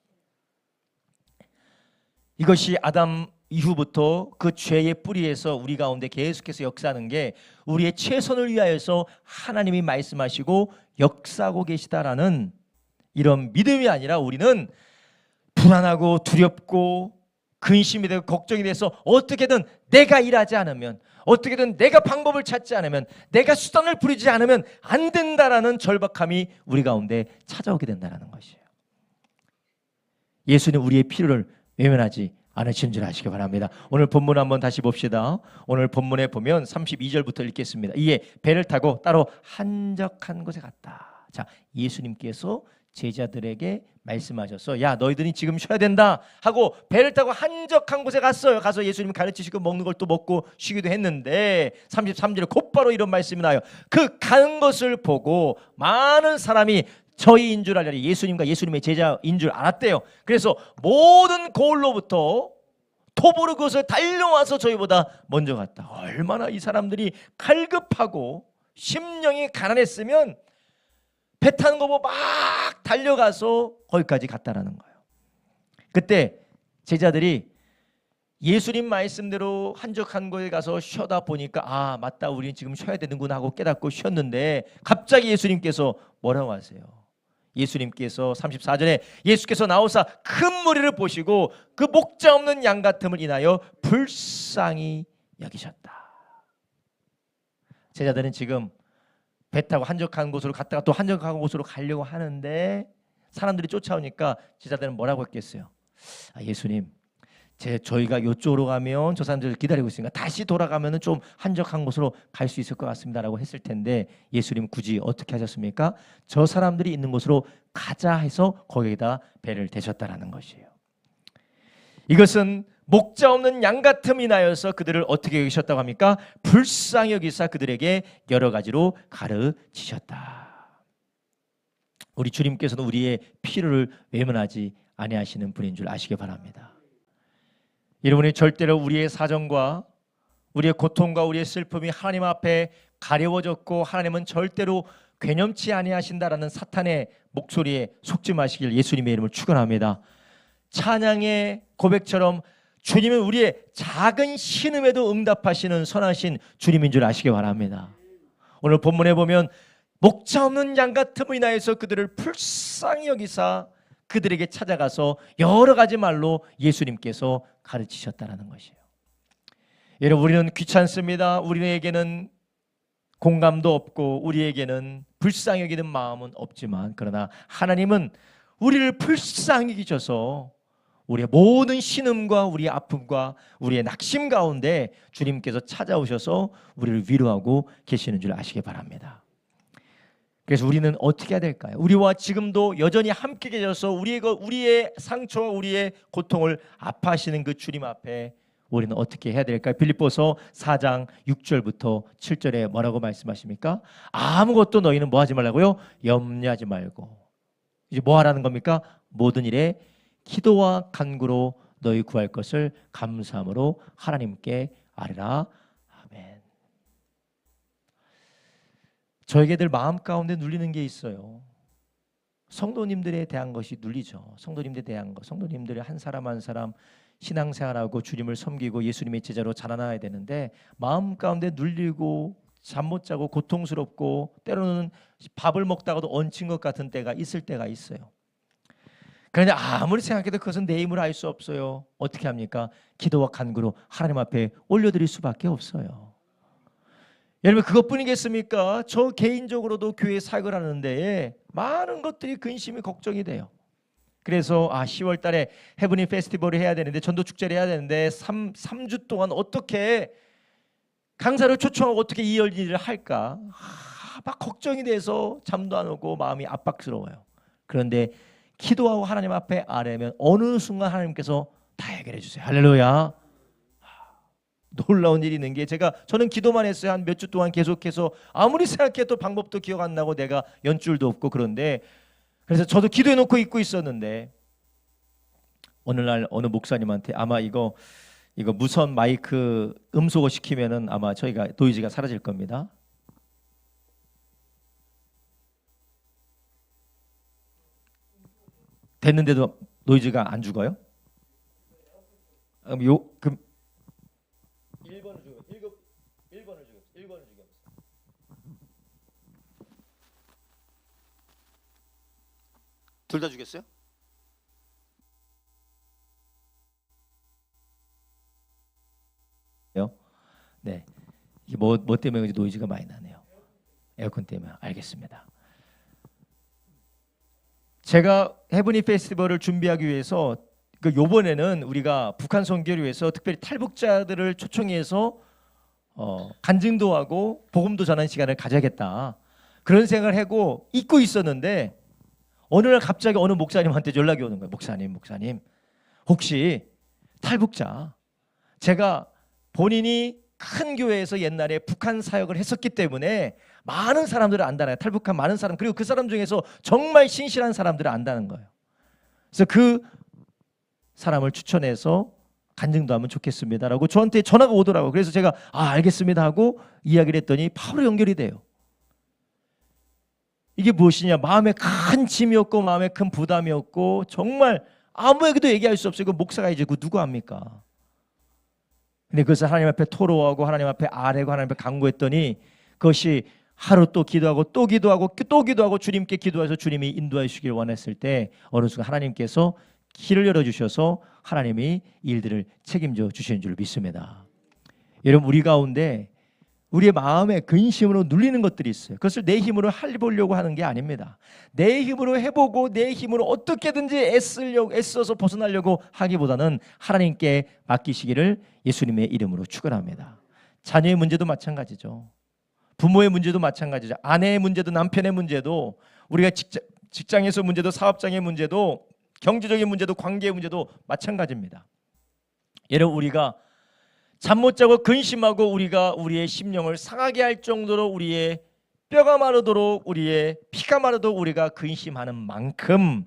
이것이 아담 이후부터 그 죄의 뿌리에서 우리 가운데 계속해서 역사하는 게, 우리의 최선을 위하여서 하나님이 말씀하시고 역사하고 계시다라는 이런 믿음이 아니라 우리는 불안하고 두렵고 근심이 되고 걱정이 돼서 어떻게든 내가 일하지 않으면, 어떻게든 내가 방법을 찾지 않으면, 내가 수단을 부리지 않으면 안 된다라는 절박함이 우리 가운데 찾아오게 된다는 것이에요. 예수는 우리의 필요를 외면하지 않으신 줄 아시기 바랍니다. 오늘 본문 한번 다시 봅시다. 오늘 본문에 보면 32절부터 읽겠습니다. 이에 배를 타고 따로 한적한 곳에 갔다. 자, 예수님께서 제자들에게 말씀하셔서 야 너희들이 지금 쉬어야 된다 하고 배를 타고 한적한 곳에 갔어요. 가서 예수님 가르치시고 먹는 걸 또 먹고 쉬기도 했는데 33절에 곧바로 이런 말씀이 나요. 그 가는 것을 보고 많은 사람이 저희인 줄 알려니 예수님과 예수님의 제자인 줄 알았대요. 그래서 모든 고을로부터 토보로 그것을 달려와서 저희보다 먼저 갔다. 얼마나 이 사람들이 갈급하고 심령이 가난했으면 배 타는 거 보고 막 달려가서 거기까지 갔다라는 거예요. 그때 제자들이 예수님 말씀대로 한적한 곳에 가서 쉬다 보니까 아 맞다 우리는 지금 쉬어야 되는구나 하고 깨닫고 쉬었는데 갑자기 예수님께서 뭐라고 하세요? 예수님께서 34절에 예수께서 나오사 큰 무리를 보시고 그 목자 없는 양 같음을 인하여 불쌍히 여기셨다. 제자들은 지금 배 타고 한적한 곳으로 갔다가 또 한적한 곳으로 가려고 하는데 사람들이 쫓아오니까 제자들은 뭐라고 했겠어요? 아, 예수님 저희가 이쪽으로 가면 저 사람들 기다리고 있으니까 다시 돌아가면 좀 한적한 곳으로 갈 수 있을 것 같습니다 라고 했을 텐데 예수님 굳이 어떻게 하셨습니까? 저 사람들이 있는 곳으로 가자 해서 거기에다 배를 대셨다라는 것이에요. 이것은 목자 없는 양 같음 인하여서 그들을 어떻게 여기셨다고 합니까? 불쌍히 여기사 그들에게 여러 가지로 가르치셨다. 우리 주님께서는 우리의 필요를 외면하지 아니하시는 분인 줄 아시기 바랍니다. 여러분이 절대로 우리의 사정과 우리의 고통과 우리의 슬픔이 하나님 앞에 가려워졌고 하나님은 절대로 괴념치 아니하신다라는 사탄의 목소리에 속지 마시길 예수님의 이름을 축원합니다. 찬양의 고백처럼 주님은 우리의 작은 신음에도 응답하시는 선하신 주님인 줄 아시기 바랍니다. 오늘 본문에 보면 목자 없는 양 같음을 인하여서 그들을 불쌍히 여기사 그들에게 찾아가서 여러 가지 말로 예수님께서 가르치셨다는 것이에요. 여러분 우리는 귀찮습니다. 우리에게는 공감도 없고 우리에게는 불쌍히 여기는 마음은 없지만 그러나 하나님은 우리를 불쌍히 여기셔서 우리의 모든 신음과 우리의 아픔과 우리의 낙심 가운데 주님께서 찾아오셔서 우리를 위로하고 계시는 줄 아시기 바랍니다. 그래서 우리는 어떻게 해야 될까요? 우리와 지금도 여전히 함께 계셔서 우리의 상처와 우리의 고통을 아파하시는 그 주님 앞에 우리는 어떻게 해야 될까요? 빌립보서 4장 6절부터 7절에 뭐라고 말씀하십니까? 아무것도 너희는 뭐 하지 말라고요? 염려하지 말고. 이제 뭐 하라는 겁니까? 모든 일에 기도와 간구로 너희 구할 것을 감사함으로 하나님께 아뢰라. 아멘. 저에게 늘 마음 가운데 눌리는 게 있어요. 성도님들에 대한 것이 눌리죠. 성도님들에 대한 것. 성도님들의 한 사람 한 사람 신앙생활하고 주님을 섬기고 예수님의 제자로 자라나야 되는데 마음 가운데 눌리고 잠 못 자고 고통스럽고 때로는 밥을 먹다가도 얹힌 것 같은 때가 있을 때가 있어요. 그런데 아무리 생각해도 그것은 내 힘으로 할 수 없어요. 어떻게 합니까? 기도와 간구로 하나님 앞에 올려드릴 수밖에 없어요. 여러분 그것뿐이겠습니까? 저 개인적으로도 교회 사역을 하는데 많은 것들이 근심이 걱정이 돼요. 그래서 10월 달에 헤브닝 페스티벌을 해야 되는데 전도 축제를 해야 되는데 3주 동안 어떻게 강사를 초청하고 어떻게 이 일을 할까? 막 걱정이 돼서 잠도 안 오고 마음이 압박스러워요. 그런데 기도하고 하나님 앞에 아뢰면 어느 순간 하나님께서 다 해결해 주세요. 할렐루야. 놀라운 일이 있는 게 저는 기도만 했어요. 한 몇 주 동안 계속해서 아무리 생각해도 방법도 기억 안 나고 내가 연줄도 없고 그런데 그래서 저도 기도해 놓고 있고 있었는데 어느 날 어느 목사님한테 아마 이거 무선 마이크 음소거 시키면은 아마 저희가 노이즈가 사라질 겁니다. 됐는데도 노이즈가 안 죽어요? 그럼 1번을 죽여. 1번을 죽여. 1번을 죽여. 둘 다 죽였어요? 네. 이게 뭐 때문에 노이즈가 많이 나네요. 에어컨 때문에. 알겠습니다. 제가 헤브닝 페스티벌을 준비하기 위해서 요번에는 우리가 북한 선교를 위해서 특별히 탈북자들을 초청해서 간증도 하고 복음도 전하는 시간을 가져야겠다. 그런 생각을 하고 잊고 있었는데 어느 날 갑자기 어느 목사님한테 연락이 오는 거예요. 목사님 혹시 탈북자, 제가 본인이 큰 교회에서 옛날에 북한 사역을 했었기 때문에 많은 사람들을 안다나요. 탈북한 많은 사람, 그리고 그 사람 중에서 정말 신실한 사람들을 안다는 거예요. 그래서 그 사람을 추천해서 간증도 하면 좋겠습니다라고 저한테 전화가 오더라고요. 그래서 제가 알겠습니다 하고 이야기를 했더니 바로 연결이 돼요. 이게 무엇이냐, 마음에 큰 짐이었고 마음에 큰 부담이었고 정말 아무에게도 얘기할 수 없어요. 그 목사가 이제 그 누구 합니까? 근데 그것을 하나님 앞에 토로하고 하나님 앞에 아뢰고 하나님 앞에 간구했더니 그것이 하루 또 기도하고 또 기도하고 또 기도하고 주님께 기도해서 주님이 인도해 주시길 원했을 때 어느 순간 하나님께서 길을 열어주셔서 하나님이 일들을 책임져 주시는 줄 믿습니다. 여러분, 우리 가운데 우리의 마음에 근심으로 눌리는 것들이 있어요. 그것을 내 힘으로 해보려고 하는 게 아닙니다. 내 힘으로 해보고 내 힘으로 어떻게든지 애써서 벗어나려고 하기보다는 하나님께 맡기시기를 예수님의 이름으로 축원합니다. 자녀의 문제도 마찬가지죠. 부모의 문제도 마찬가지죠. 아내의 문제도 남편의 문제도 우리가 직장에서 문제도 사업장의 문제도 경제적인 문제도 관계의 문제도 마찬가지입니다. 여러분, 우리가 잠 못 자고 근심하고 우리가 우리의 심령을 상하게 할 정도로 우리의 뼈가 마르도록 우리의 피가 마르도록 우리가 근심하는 만큼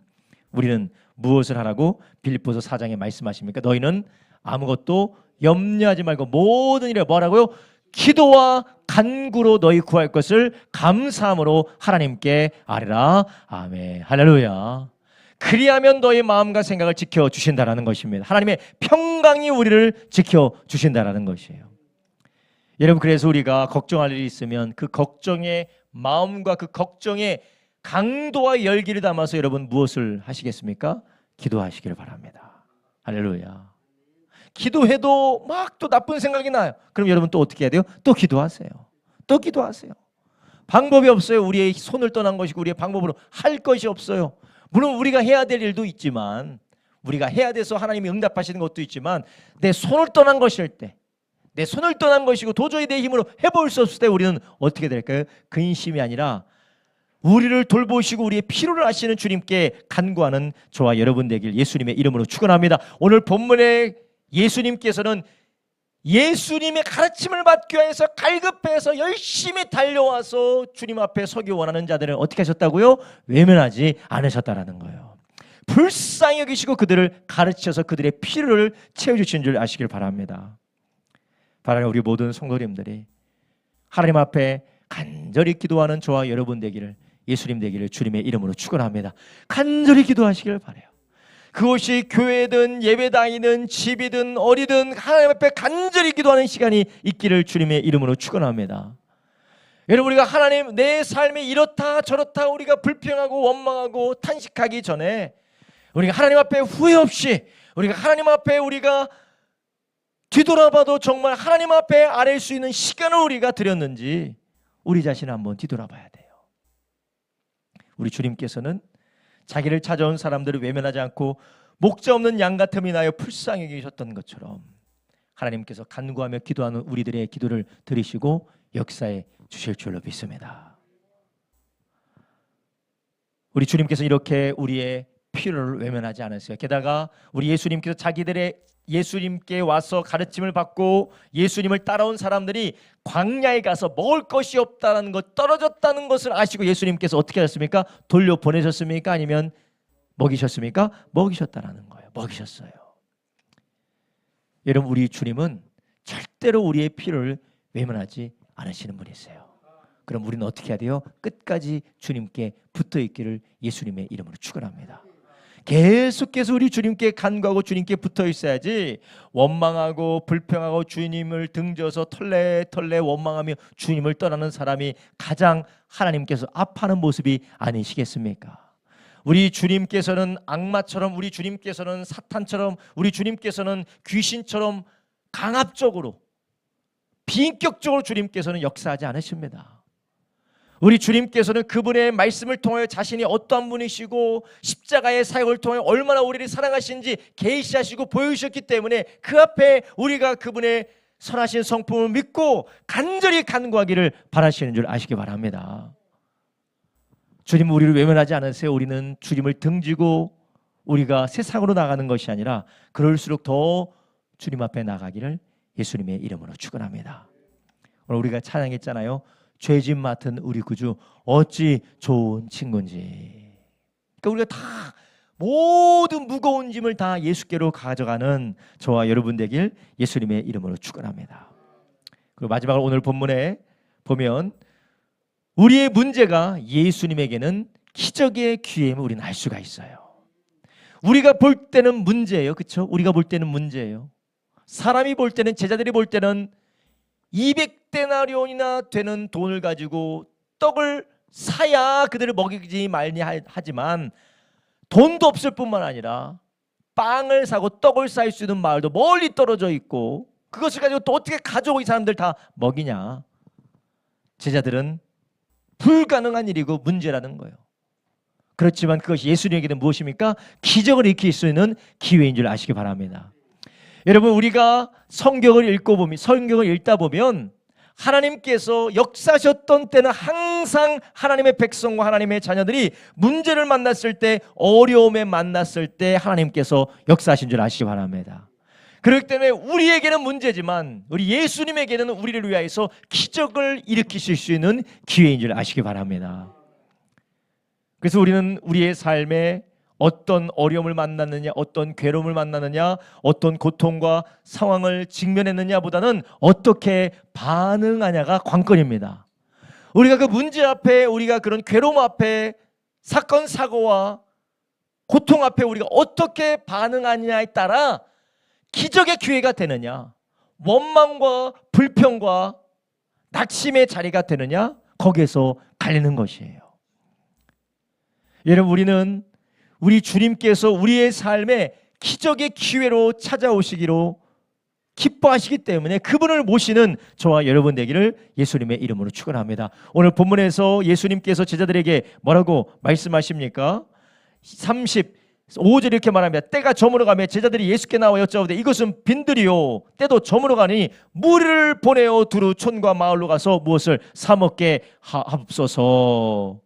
우리는 무엇을 하라고 빌립보서 4장에 말씀하십니까? 너희는 아무것도 염려하지 말고 모든 일에 뭐라고요? 기도와 간구로 너희 구할 것을 감사함으로 하나님께 아뢰라. 아멘. 할렐루야. 그리하면 너희 마음과 생각을 지켜주신다라는 것입니다. 하나님의 평강이 우리를 지켜주신다라는 것이에요. 여러분, 그래서 우리가 걱정할 일이 있으면 그 걱정의 마음과 그 걱정의 강도와 열기를 담아서 여러분 무엇을 하시겠습니까? 기도하시기를 바랍니다. 할렐루야. 기도해도 막 또 나쁜 생각이 나요. 그럼 여러분 또 어떻게 해야 돼요? 또 기도하세요. 또 기도하세요. 방법이 없어요. 우리의 손을 떠난 것이고 우리의 방법으로 할 것이 없어요. 물론 우리가 해야 될 일도 있지만, 우리가 해야 돼서 하나님이 응답하시는 것도 있지만, 내 손을 떠난 것일 때, 내 손을 떠난 것이고 도저히 내 힘으로 해볼 수 없을 때 우리는 어떻게 될까요? 근심이 아니라 우리를 돌보시고 우리의 필요를 아시는 주님께 간구하는 저와 여러분 되길 예수님의 이름으로 축원합니다. 오늘 본문에 예수님께서는 예수님의 가르침을 받기 위해서 갈급해서 열심히 달려와서 주님 앞에 서기 원하는 자들을 어떻게 하셨다고요? 외면하지 않으셨다라는 거예요. 불쌍히 여기시고 그들을 가르쳐서 그들의 필요를 채워주신 줄 아시길 바랍니다. 바라는 우리 모든 성도님들이 하나님 앞에 간절히 기도하는 저와 여러분 되기를, 예수님 되기를 주님의 이름으로 축원합니다. 간절히 기도하시길 바라요. 그것이 교회든 예배당이든 집이든 어디든 하나님 앞에 간절히 기도하는 시간이 있기를 주님의 이름으로 축원합니다. 여러분, 우리가 하나님, 내 삶이 이렇다 저렇다 우리가 불평하고 원망하고 탄식하기 전에 우리가 하나님 앞에 후회 없이 우리가 하나님 앞에 우리가 뒤돌아봐도 정말 하나님 앞에 아뢰 수 있는 시간을 우리가 드렸는지 우리 자신을 한번 뒤돌아봐야 돼요. 우리 주님께서는 자기를 찾아온 사람들을 외면하지 않고 목자 없는 양 같음이 나여 불쌍히 여기셨던 것처럼 하나님께서 간구하며 기도하는 우리들의 기도를 들으시고 역사해 주실 줄로 믿습니다. 우리 주님께서 이렇게 우리의 필요를 외면하지 않으세요. 게다가 우리 예수님께서 자기들의 예수님께 와서 가르침을 받고 예수님을 따라온 사람들이 광야에 가서 먹을 것이 없다는 것, 떨어졌다는 것을 아시고 예수님께서 어떻게 하셨습니까? 돌려보내셨습니까? 아니면 먹이셨습니까? 먹이셨다라는 거예요. 먹이셨어요. 여러분, 우리 주님은 절대로 우리의 필요를 외면하지 않으시는 분이세요. 그럼 우리는 어떻게 해야 돼요? 끝까지 주님께 붙어있기를 예수님의 이름으로 축원합니다. 계속해서 우리 주님께 간구하고 주님께 붙어 있어야지 원망하고 불평하고 주님을 등져서 털레털레 원망하며 주님을 떠나는 사람이 가장 하나님께서 아파하는 모습이 아니시겠습니까? 우리 주님께서는 악마처럼, 우리 주님께서는 사탄처럼, 우리 주님께서는 귀신처럼 강압적으로 비인격적으로 주님께서는 역사하지 않으십니다. 우리 주님께서는 그분의 말씀을 통하여 자신이 어떠한 분이시고 십자가의 사역을 통하여 얼마나 우리를 사랑하시는지 계시하시고 보여주셨기 때문에 그 앞에 우리가 그분의 선하신 성품을 믿고 간절히 간구하기를 바라시는 줄 아시기 바랍니다. 주님은 우리를 외면하지 않으세요. 우리는 주님을 등지고 우리가 세상으로 나가는 것이 아니라 그럴수록 더 주님 앞에 나가기를 예수님의 이름으로 축원합니다. 오늘 우리가 찬양했잖아요. 죄짐 맡은 우리 구주 어찌 좋은 친구인지. 그러니까 우리가 다 모든 무거운 짐을 다 예수께로 가져가는 저와 여러분 되길 예수님의 이름으로 축원합니다. 그리고 마지막으로 오늘 본문에 보면 우리의 문제가 예수님에게는 기적의 기회임을 우리는 알 수가 있어요. 우리가 볼 때는 문제예요. 그렇죠? 우리가 볼 때는 문제예요. 사람이 볼 때는, 제자들이 볼 때는 200데나리온이나 되는 돈을 가지고 떡을 사야 그들을 먹이지 말니 하지만 돈도 없을 뿐만 아니라 빵을 사고 떡을 살 수 있는 마을도 멀리 떨어져 있고 그것을 가지고 또 어떻게 가져오고 이 사람들 다 먹이냐. 제자들은 불가능한 일이고 문제라는 거예요. 그렇지만 그것이 예수님에게는 무엇입니까? 기적을 일으킬 수 있는 기회인 줄 아시기 바랍니다. 여러분, 우리가 성경을 읽다 보면 하나님께서 역사하셨던 때는 항상 하나님의 백성과 하나님의 자녀들이 문제를 만났을 때, 어려움에 만났을 때 하나님께서 역사하신 줄 아시기 바랍니다. 그렇기 때문에 우리에게는 문제지만 우리 예수님에게는 우리를 위하여서 기적을 일으키실 수 있는 기회인 줄 아시기 바랍니다. 그래서 우리는 우리의 삶에 어떤 어려움을 만났느냐, 어떤 괴로움을 만났느냐, 어떤 고통과 상황을 직면했느냐보다는 어떻게 반응하냐가 관건입니다. 우리가 그 문제 앞에, 우리가 그런 괴로움 앞에, 사건 사고와 고통 앞에 우리가 어떻게 반응하느냐에 따라 기적의 기회가 되느냐, 원망과 불평과 낙심의 자리가 되느냐, 거기에서 갈리는 것이에요. 여러분, 우리는 우리 주님께서 우리의 삶에 기적의 기회로 찾아오시기로 기뻐하시기 때문에 그분을 모시는 저와 여러분 되기를 예수님의 이름으로 축원합니다. 오늘 본문에서 예수님께서 제자들에게 뭐라고 말씀하십니까? 35절 이렇게 말합니다. 때가 저물어 가며 제자들이 예수께 나와 여짜오되 이것은 빈들이요 때도 저물어 가니 무리를 보내어 두루 촌과 마을로 가서 무엇을 사 먹게 하옵소서.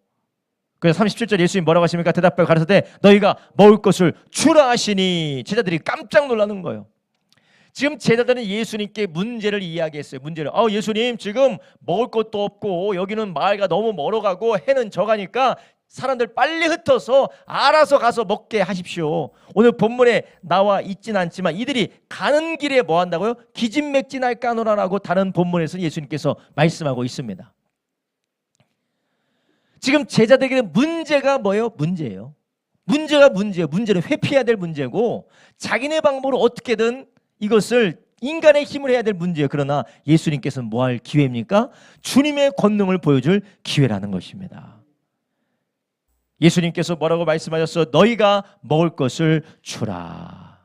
그래서 37절 예수님 뭐라고 하십니까? 대답하여 가라사대 너희가 먹을 것을 주라 하시니 제자들이 깜짝 놀라는 거예요. 지금 제자들은 예수님께 문제를 이야기했어요. 문제를. 예수님 지금 먹을 것도 없고 여기는 마을가 너무 멀어가고 해는 져가니까 사람들 빨리 흩어서 알아서 가서 먹게 하십시오. 오늘 본문에 나와 있진 않지만 이들이 가는 길에 뭐 한다고요? 기진맥진할 까노라라고 다른 본문에서 예수님께서 말씀하고 있습니다. 지금 제자들에게는 문제가 뭐예요? 문제예요. 문제가 문제예요. 문제는 회피해야 될 문제고 자기네 방법으로 어떻게든 이것을 인간의 힘을 해야 될 문제예요. 그러나 예수님께서는 뭐 할 기회입니까? 주님의 권능을 보여줄 기회라는 것입니다. 예수님께서 뭐라고 말씀하셨어? 너희가 먹을 것을 주라.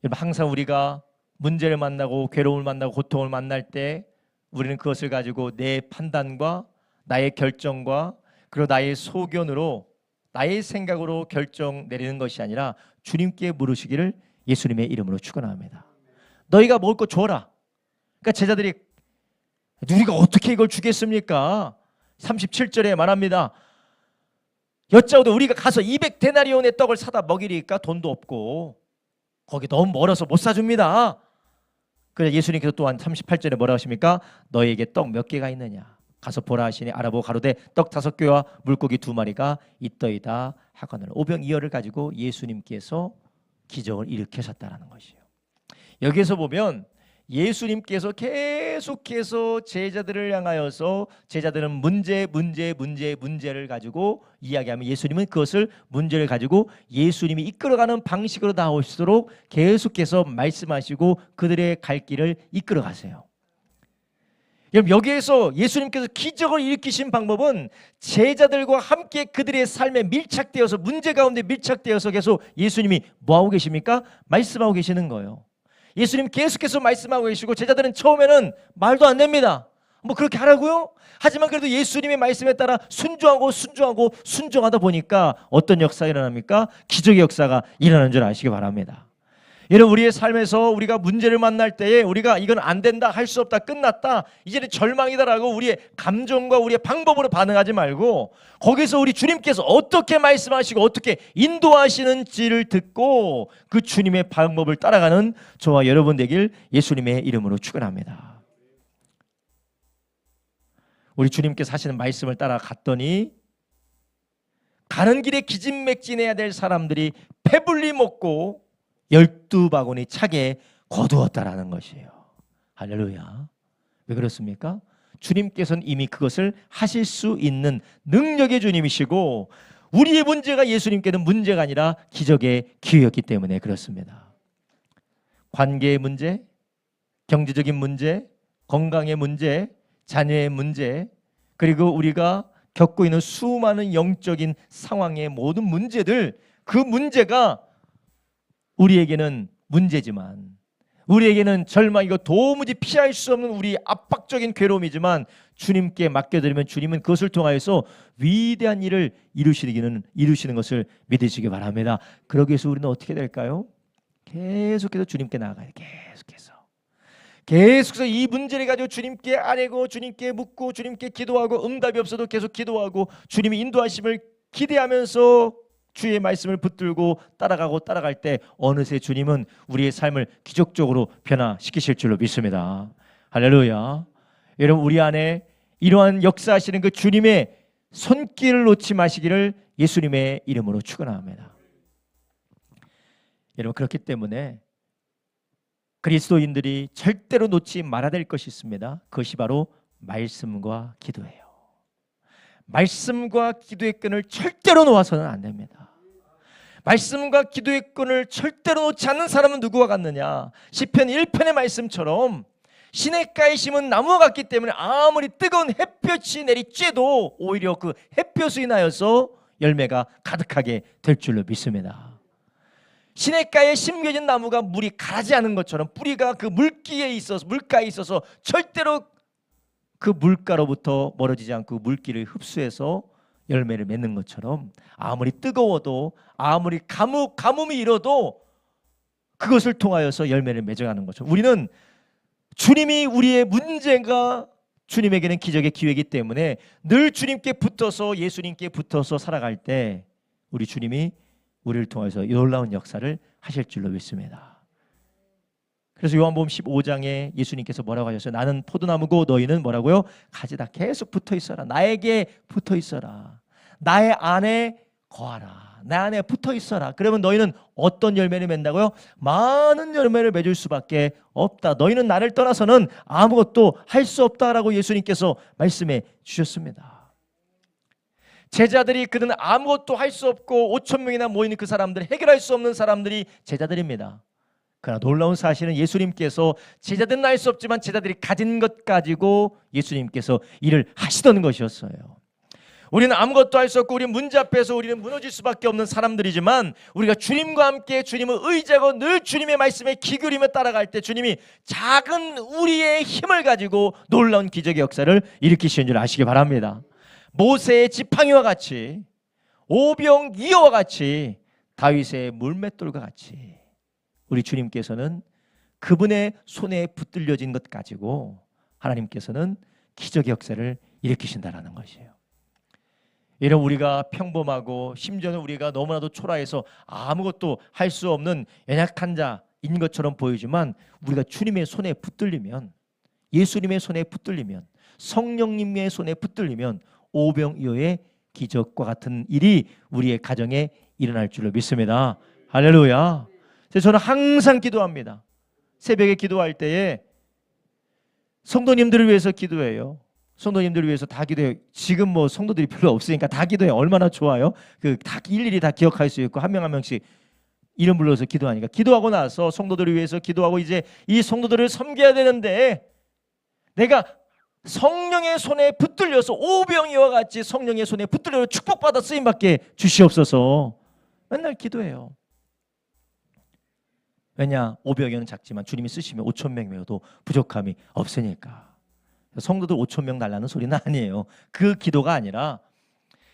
여러분, 항상 우리가 문제를 만나고 괴로움을 만나고 고통을 만날 때 우리는 그것을 가지고 내 판단과 나의 결정과 그리고 나의 소견으로 나의 생각으로 결정 내리는 것이 아니라 주님께 물으시기를 예수님의 이름으로 축원합니다. 너희가 먹을 거 줘라. 그러니까 제자들이 우리가 어떻게 이걸 주겠습니까? 37절에 말합니다. 여짜오되 우리가 가서 200데나리온의 떡을 사다 먹이리까 돈도 없고 거기 너무 멀어서 못 사줍니다. 그래서 예수님께서 또한 38절에 뭐라고 하십니까? 너희에게 떡 몇 개가 있느냐? 가서 보라 하시니 알아보고 가로되 떡 5개와 물고기 2마리가 있더이다 하거늘. 오병이어를 가지고 예수님께서 기적을 일으키셨다는 것이에요. 여기에서 보면 예수님께서 계속해서 제자들을 향하여서 제자들은 문제를 가지고 이야기하면 예수님은 그것을 문제를 가지고 예수님이 이끌어가는 방식으로 나오시도록 계속해서 말씀하시고 그들의 갈 길을 이끌어 가세요. 여러분, 여기에서 예수님께서 기적을 일으키신 방법은 제자들과 함께 그들의 삶에 밀착되어서 문제 가운데 밀착되어서 계속 예수님이 뭐하고 계십니까? 말씀하고 계시는 거예요. 예수님 계속해서 말씀하고 계시고 제자들은 처음에는 말도 안 됩니다. 뭐 그렇게 하라고요? 하지만 그래도 예수님의 말씀에 따라 순종하다 보니까 어떤 역사가 일어납니까? 기적의 역사가 일어나는 줄 아시기 바랍니다. 여러분, 우리의 삶에서 우리가 문제를 만날 때에 우리가 이건 안 된다, 할 수 없다, 끝났다, 이제는 절망이다라고 우리의 감정과 우리의 방법으로 반응하지 말고 거기서 우리 주님께서 어떻게 말씀하시고 어떻게 인도하시는지를 듣고 그 주님의 방법을 따라가는 저와 여러분 되길 예수님의 이름으로 축원합니다. 우리 주님께서 하시는 말씀을 따라갔더니 가는 길에 기진맥진해야 될 사람들이 배불리 먹고 12바구니 차게 거두었다라는 것이에요. 할렐루야. 왜 그렇습니까? 주님께서는 이미 그것을 하실 수 있는 능력의 주님이시고 우리의 문제가 예수님께는 문제가 아니라 기적의 기회였기 때문에 그렇습니다. 관계의 문제, 경제적인 문제, 건강의 문제, 자녀의 문제, 그리고 우리가 겪고 있는 수많은 영적인 상황의 모든 문제들, 그 문제가 우리에게는 문제지만, 우리에게는 절망이고 도무지 피할 수 없는 우리 압박적인 괴로움이지만 주님께 맡겨드리면 주님은 그것을 통하여서 위대한 일을 이루시는 것을 믿으시기 바랍니다. 그러기 위해서 우리는 어떻게 될까요? 계속해서 주님께 나아가야 돼요. 계속해서 이 문제를 가지고 주님께 아뢰고 주님께 묻고 주님께 기도하고 응답이 없어도 계속 기도하고 주님의 인도하심을 기대하면서 주의 말씀을 붙들고 따라갈 때 어느새 주님은 우리의 삶을 기적적으로 변화시키실 줄로 믿습니다. 할렐루야. 여러분, 우리 안에 이러한 역사하시는 그 주님의 손길을 놓지 마시기를 예수님의 이름으로 축원합니다. 여러분, 그렇기 때문에 그리스도인들이 절대로 놓지 말아야 될 것이 있습니다. 그것이 바로 말씀과 기도예요. 말씀과 기도의 끈을 절대로 놓아서는 안 됩니다. 말씀과 기도의 끈을 절대로 놓지 않는 사람은 누구와 같느냐? 시편 1편의 말씀처럼 시냇가에 심은 나무와 같기 때문에 아무리 뜨거운 햇볕이 내리쬐도 오히려 그 햇볕이 인하여서 열매가 가득하게 될 줄로 믿습니다. 시냇가에 심겨진 나무가 물이 가라지 않은 것처럼 뿌리가 그 물가에 있어서 절대로 그 물가로부터 멀어지지 않고 물기를 흡수해서 열매를 맺는 것처럼 아무리 뜨거워도 아무리 가뭄이 일어도 그것을 통하여서 열매를 맺어가는 것처럼 우리는 주님이 우리의 문제가 주님에게는 기적의 기회이기 때문에 늘 주님께 붙어서 예수님께 붙어서 살아갈 때 우리 주님이 우리를 통해서 놀라운 역사를 하실 줄로 믿습니다. 그래서 요한복음 15장에 예수님께서 뭐라고 하셨어요? 나는 포도나무고 너희는 뭐라고요? 가지다. 계속 붙어 있어라. 나에게 붙어 있어라. 나의 안에 거하라. 내 안에 붙어 있어라. 그러면 너희는 어떤 열매를 맺는다고요? 많은 열매를 맺을 수밖에 없다. 너희는 나를 떠나서는 아무것도 할 수 없다라고 예수님께서 말씀해 주셨습니다. 제자들이 그들은 아무것도 할 수 없고 5천 명이나 모이는 그 사람들, 해결할 수 없는 사람들이 제자들입니다. 그러나 놀라운 사실은 예수님께서 제자들은 알 수 없지만 제자들이 가진 것 가지고 예수님께서 일을 하시던 것이었어요. 우리는 아무것도 할 수 없고 우리는 문제 앞에서 우리는 무너질 수밖에 없는 사람들이지만 우리가 주님과 함께 주님을 의지하고 늘 주님의 말씀에 귀 기울이며 따라갈 때 주님이 작은 우리의 힘을 가지고 놀라운 기적의 역사를 일으키시는 줄 아시기 바랍니다. 모세의 지팡이와 같이 오병이어와 같이 다윗의 물맷돌과 같이 우리 주님께서는 그분의 손에 붙들려진 것 가지고 하나님께서는 기적의 역사를 일으키신다라는 것이에요. 이런 우리가 평범하고 심지어는 우리가 너무나도 초라해서 아무것도 할 수 없는 연약한 자인 것처럼 보이지만 우리가 주님의 손에 붙들리면, 예수님의 손에 붙들리면, 성령님의 손에 붙들리면 오병이어의 기적과 같은 일이 우리의 가정에 일어날 줄로 믿습니다. 할렐루야. 저는 항상 기도합니다. 새벽에 기도할 때에 성도님들을 위해서 기도해요. 성도님들을 위해서 다 기도해요. 지금 뭐 성도들이 별로 없으니까 다 기도해요. 얼마나 좋아요. 다 일일이 다 기억할 수 있고 한 명 한 명씩 이름 불러서 기도하니까 기도하고 나서 성도들을 위해서 기도하고 이제 이 성도들을 섬겨야 되는데 내가 성령의 손에 붙들려서 오병이어와 같이 성령의 손에 붙들려 축복받아 쓰임받게 주시옵소서 맨날 기도해요. 왜냐? 오병이어는 작지만 주님이 쓰시면 5천 명이어도 부족함이 없으니까. 성도들 5천 명 달라는 소리는 아니에요. 그 기도가 아니라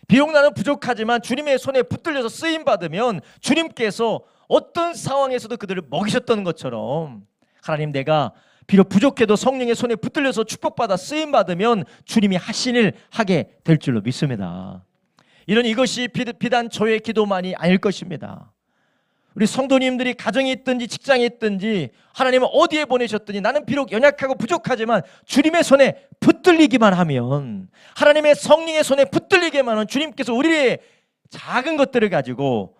비록 나는 부족하지만 주님의 손에 붙들려서 쓰임받으면 주님께서 어떤 상황에서도 그들을 먹이셨던 것처럼 하나님, 내가 비록 부족해도 성령의 손에 붙들려서 축복받아 쓰임받으면 주님이 하신 일 하게 될 줄로 믿습니다. 이것이 비단 저의 기도만이 아닐 것입니다. 우리 성도님들이 가정에 있든지 직장에 있든지 하나님은 어디에 보내셨든지 나는 비록 연약하고 부족하지만 주님의 손에 붙들리기만 하면, 하나님의 성령의 손에 붙들리기만 하면 주님께서 우리의 작은 것들을 가지고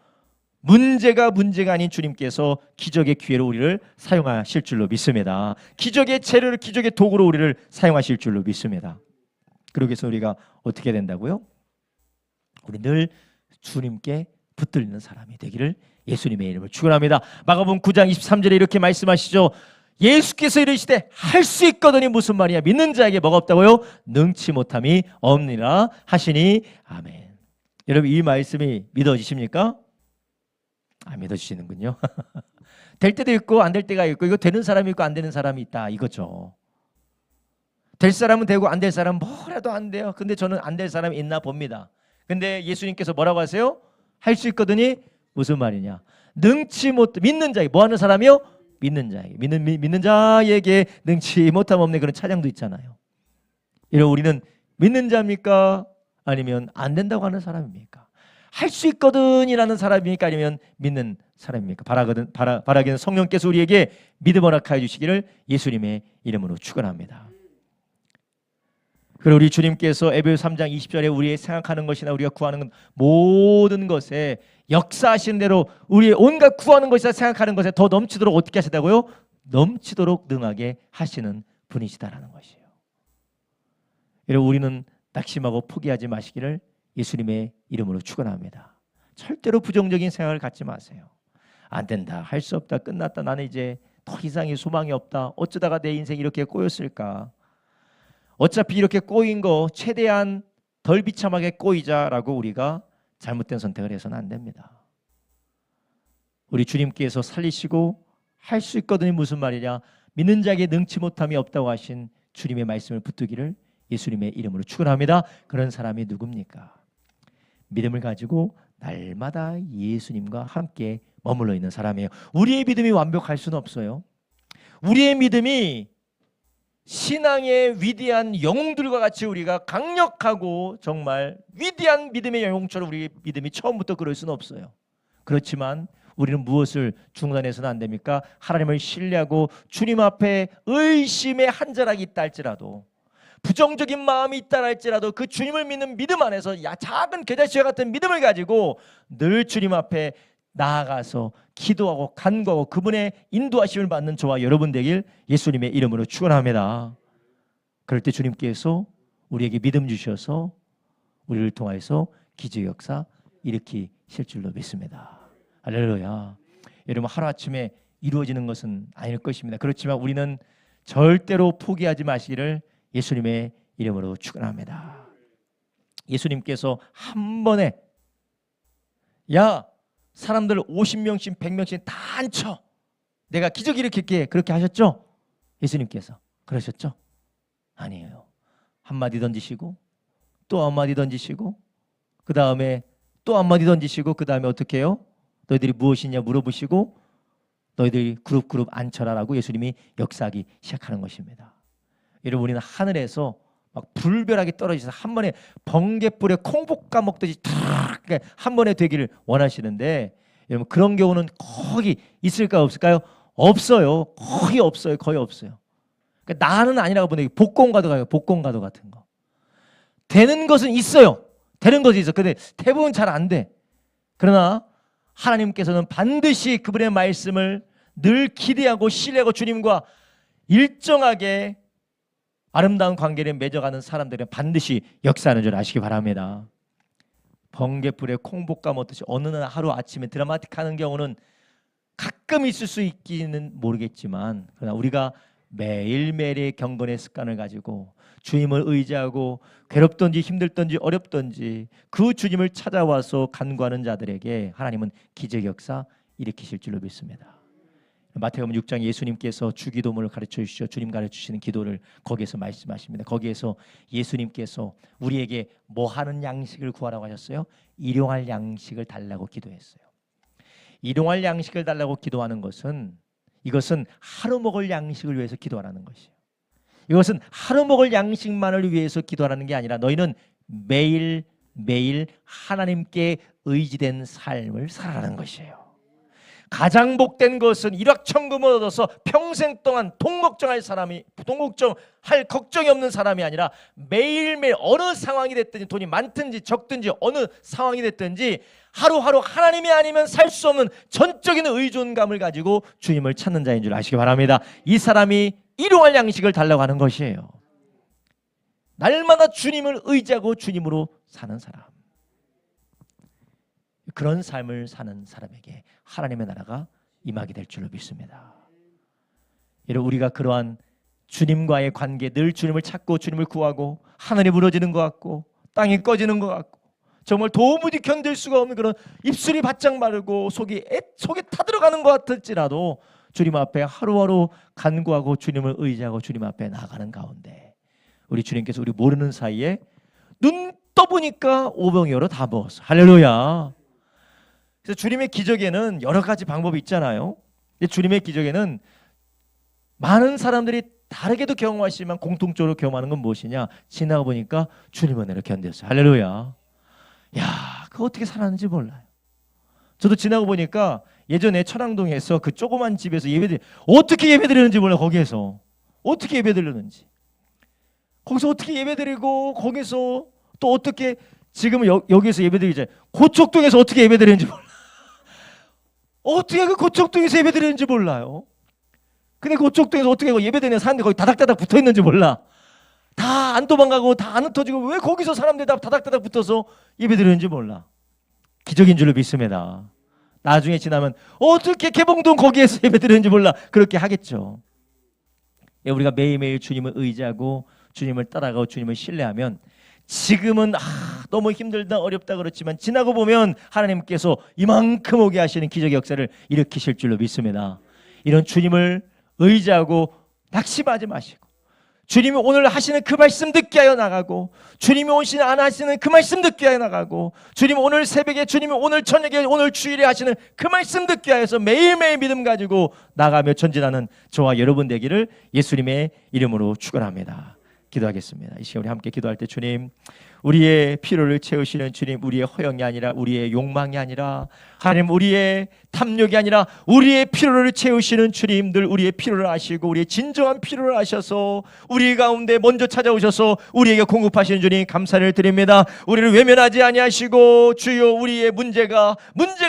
문제가 아닌 주님께서 기적의 기회로 우리를 사용하실 줄로 믿습니다. 기적의 재료를, 기적의 도구로 우리를 사용하실 줄로 믿습니다. 그러기 위해서 우리가 어떻게 된다고요? 우리 늘 주님께 붙들리는 사람이 되기를 예수님의 이름으로 축원합니다. 마가복음 9장 23절에 이렇게 말씀하시죠. 예수께서 이르시되 할 수 있거든이 무슨 말이야? 믿는 자에게 뭐가 없다고요? 능치 못함이 없느니라 하시니 아멘. 여러분, 이 말씀이 믿어지십니까? 아, 믿어지시는군요. 될 때도 있고 안 될 때가 있고, 이거 되는 사람이 있고 안 되는 사람이 있다 이거죠. 될 사람은 되고 안 될 사람은 뭐라도 안 돼요. 근데 저는 안 될 사람이 있나 봅니다. 근데 예수님께서 뭐라고 하세요? 할 수 있거든이 무슨 말이냐? 능치 못, 믿는 자에게, 뭐 하는 사람이요? 믿는 자에게, 믿는 자에게 능치 못함 없는 그런 찬양도 있잖아요. 이런 우리는 믿는 자입니까? 아니면 안 된다고 하는 사람입니까? 할 수 있거든이라는 사람입니까? 아니면 믿는 사람입니까? 바라기는 성령께서 우리에게 믿음 허락하여 주시기를 예수님의 이름으로 축원합니다. 그리고 우리 주님께서 에베소 3장 20절에 우리의 생각하는 것이나 우리가 구하는 모든 것에 역사하시는 대로 우리의 온갖 구하는 것이나 생각하는 것에 더 넘치도록 어떻게 하시다고요? 넘치도록 능하게 하시는 분이시다라는 것이에요. 여러분, 우리는 낙심하고 포기하지 마시기를 예수님의 이름으로 축원합니다. 절대로 부정적인 생각을 갖지 마세요. 안 된다, 할 수 없다, 끝났다, 나는 이제 더 이상의 소망이 없다, 어쩌다가 내 인생이 이렇게 꼬였을까, 어차피 이렇게 꼬인 거 최대한 덜 비참하게 꼬이자라고 우리가 잘못된 선택을 해서는 안 됩니다. 우리 주님께서 살리시고 할 수 있거든요 무슨 말이냐? 믿는 자에게 능치 못함이 없다고 하신 주님의 말씀을 붙들기를 예수님의 이름으로 축원합니다. 그런 사람이 누굽니까? 믿음을 가지고 날마다 예수님과 함께 머물러 있는 사람이에요. 우리의 믿음이 완벽할 수는 없어요. 우리의 믿음이 신앙의 위대한 영웅들과 같이 우리가 강력하고 정말 위대한 믿음의 영웅처럼 우리 믿음이 처음부터 그럴 수는 없어요. 그렇지만 우리는 무엇을 중단해서는 안 됩니까? 하나님을 신뢰하고 주님 앞에 의심의 한 자락이 있다 할지라도, 부정적인 마음이 있다 할지라도 그 주님을 믿는 믿음 안에서 작은 겨자씨와 같은 믿음을 가지고 늘 주님 앞에 나아가서 기도하고 간구하고 그분의 인도하심을 받는 저와 여러분 되길 예수님의 이름으로 축원합니다. 그럴 때 주님께서 우리에게 믿음 주셔서 우리를 통하여서 기적 역사 일으키실 줄로 믿습니다. 할렐루야. 여러분, 하루아침에 이루어지는 것은 아닐 것입니다. 그렇지만 우리는 절대로 포기하지 마시기를 예수님의 이름으로 축원합니다. 예수님께서 한 번에 사람들 50명씩 100명씩 다 앉혀, 내가 기적 일으킬게, 그렇게 하셨죠? 예수님께서 그러셨죠? 아니에요. 한마디 던지시고 또 한마디 던지시고 그 다음에 또 한마디 던지시고 그 다음에 어떻게 해요? 너희들이 무엇이냐 물어보시고 너희들이 그룹 앉혀라라고 예수님이 역사하기 시작하는 것입니다. 여러분, 우리는 하늘에서 막 불벼락이 떨어져서 한 번에 번갯불에 콩 볶아 먹듯이 탁 한 번에 되기를 원하시는데, 여러분, 그런 경우는 거의 있을까요 없을까요? 없어요. 거의 없어요. 그러니까 나는 아니라고 보는데 복권과도 가요. 복권과도 같은 거. 되는 것은 있어요. 되는 것이 있어. 근데 대부분 잘 안 돼. 그러나 하나님께서는 반드시 그분의 말씀을 늘 기대하고 신뢰하고 주님과 일정하게 아름다운 관계를 맺어가는 사람들은 반드시 역사하는 줄 아시기 바랍니다. 번개불에 콩 볶아 먹듯이 어느 날 하루 아침에 드라마틱하는 경우는 가끔 있을 수 있기는 모르겠지만, 그러나 우리가 매일매일의 경건의 습관을 가지고 주님을 의지하고 괴롭든지 힘들든지 어렵든지 그 주님을 찾아와서 간구하는 자들에게 하나님은 기적 역사 일으키실 줄로 믿습니다. 마태복음 6장 예수님께서 주기도문을 가르쳐 주시죠. 주님 가르쳐 주시는 기도를 거기에서 말씀하십니다. 거기에서 예수님께서 우리에게 뭐 하는 양식을 구하라고 하셨어요? 일용할 양식을 달라고 기도했어요. 일용할 양식을 달라고 기도하는 것은 이것은 하루 먹을 양식을 위해서 기도하라는 것이에요. 이것은 하루 먹을 양식만을 위해서 기도하라는 게 아니라 너희는 매일매일 하나님께 의지된 삶을 살아라는 것이에요. 가장 복된 것은 일확천금을 얻어서 평생 동안 돈 걱정할 걱정이 없는 사람이 아니라 매일매일 어느 상황이 됐든지 돈이 많든지 적든지 어느 상황이 됐든지 하루하루 하나님이 아니면 살 수 없는 전적인 의존감을 가지고 주님을 찾는 자인 줄 아시기 바랍니다. 이 사람이 일용할 양식을 달라고 하는 것이에요. 날마다 주님을 의지하고 주님으로 사는 사람, 그런 삶을 사는 사람에게 하나님의 나라가 임하게 될 줄로 믿습니다. 여러분, 우리가 그러한 주님과의 관계, 늘 주님을 찾고 주님을 구하고 하늘이 무너지는 것 같고 땅이 꺼지는 것 같고 정말 도무지 견딜 수가 없는 그런 입술이 바짝 마르고 속에 타들어가는 것 같을지라도 주님 앞에 하루하루 간구하고 주님을 의지하고 주님 앞에 나가는 가운데 우리 주님께서 우리 모르는 사이에 눈 떠보니까 오병이어로 다 먹었어. 할렐루야. 그래서 주님의 기적에는 여러 가지 방법이 있잖아요. 주님의 기적에는 많은 사람들이 다르게도 경험하시지만 공통적으로 경험하는 건 무엇이냐? 지나가 보니까 주님 은혜를 견뎠어요. 할렐루야. 야, 그거 어떻게 살았는지 몰라요. 저도 지나가 보니까 예전에 천왕동에서 그 조그만 집에서 어떻게 예배드리는지 몰라요. 거기에서 어떻게 예배드리는지, 거기서 어떻게 예배드리고 거기서 또 어떻게 지금 여기서 예배드리잖아요. 고척동에서 어떻게 예배드리는지 몰라요. 어떻게 그 고척동에서 예배드리는지 몰라요. 근데 고척동에서 어떻게 예배드리는 사람들이 거기 다닥다닥 붙어있는지 몰라. 다 안 도망가고 다 안 흩어지고 왜 거기서 사람들이 다 다닥다닥 붙어서 예배드리는지 몰라. 기적인 줄로 믿습니다. 나중에 지나면 어떻게 개봉동 거기에서 예배드리는지 몰라. 그렇게 하겠죠. 우리가 매일매일 주님을 의지하고 주님을 따라가고 주님을 신뢰하면 지금은 너무 힘들다 어렵다 그렇지만 지나고 보면 하나님께서 이만큼 오게 하시는 기적의 역사를 일으키실 줄로 믿습니다. 이런 주님을 의지하고 낙심하지 마시고 주님이 오늘 하시는 그 말씀 듣게 하여 나가고 주님이 오시는 안 하시는 그 말씀 듣게 하여 나가고 주님이 오늘 새벽에 주님이 오늘 저녁에 오늘 주일에 하시는 그 말씀 듣게 하여서 매일매일 믿음 가지고 나가며 전진하는 저와 여러분 되기를 예수님의 이름으로 축원합니다. 기도하겠습니다. 이 시간 우리 함께 기도할 때 주님, 우리의 필요를 채우시는 주님, 우리의 허영이 아니라 우리의 욕망이 아니라 하나님 우리의 탐욕이 아니라 우리의 필요를 채우시는 주님, 늘 우리의 필요를 아시고 우리의 진정한 필요를 아셔서 우리 가운데 먼저 찾아오셔서 우리에게 공급하시는 주님 감사를 드립니다. 우리를 외면하지 아니하시고 주여 우리의 문제가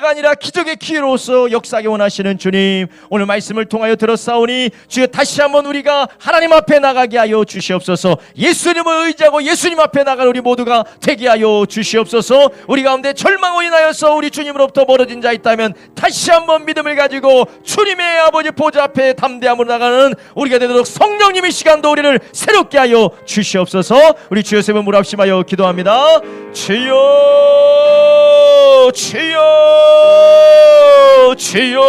아니라 기적의 기회로서 역사하기 원하시는 주님, 오늘 말씀을 통하여 들었사오니 주여 다시 한번 우리가 하나님 앞에 나가게 하여 주시옵소서. 예수님을 의지하고 예수님 앞에 나갈 우리 모두가 되게 하여 주시옵소서. 우리 가운데 절망으로 인하여서 우리 주님으로부터 멀어진 자 있다면 다시 한번 믿음을 가지고 주님의 아버지 보좌 앞에 담대함으로 나가는 우리가 되도록 성령님의 시간도 우리를 새롭게 하여 주시옵소서. 우리 주여 세 번 물합심하여 기도합니다. 주여 주여 주여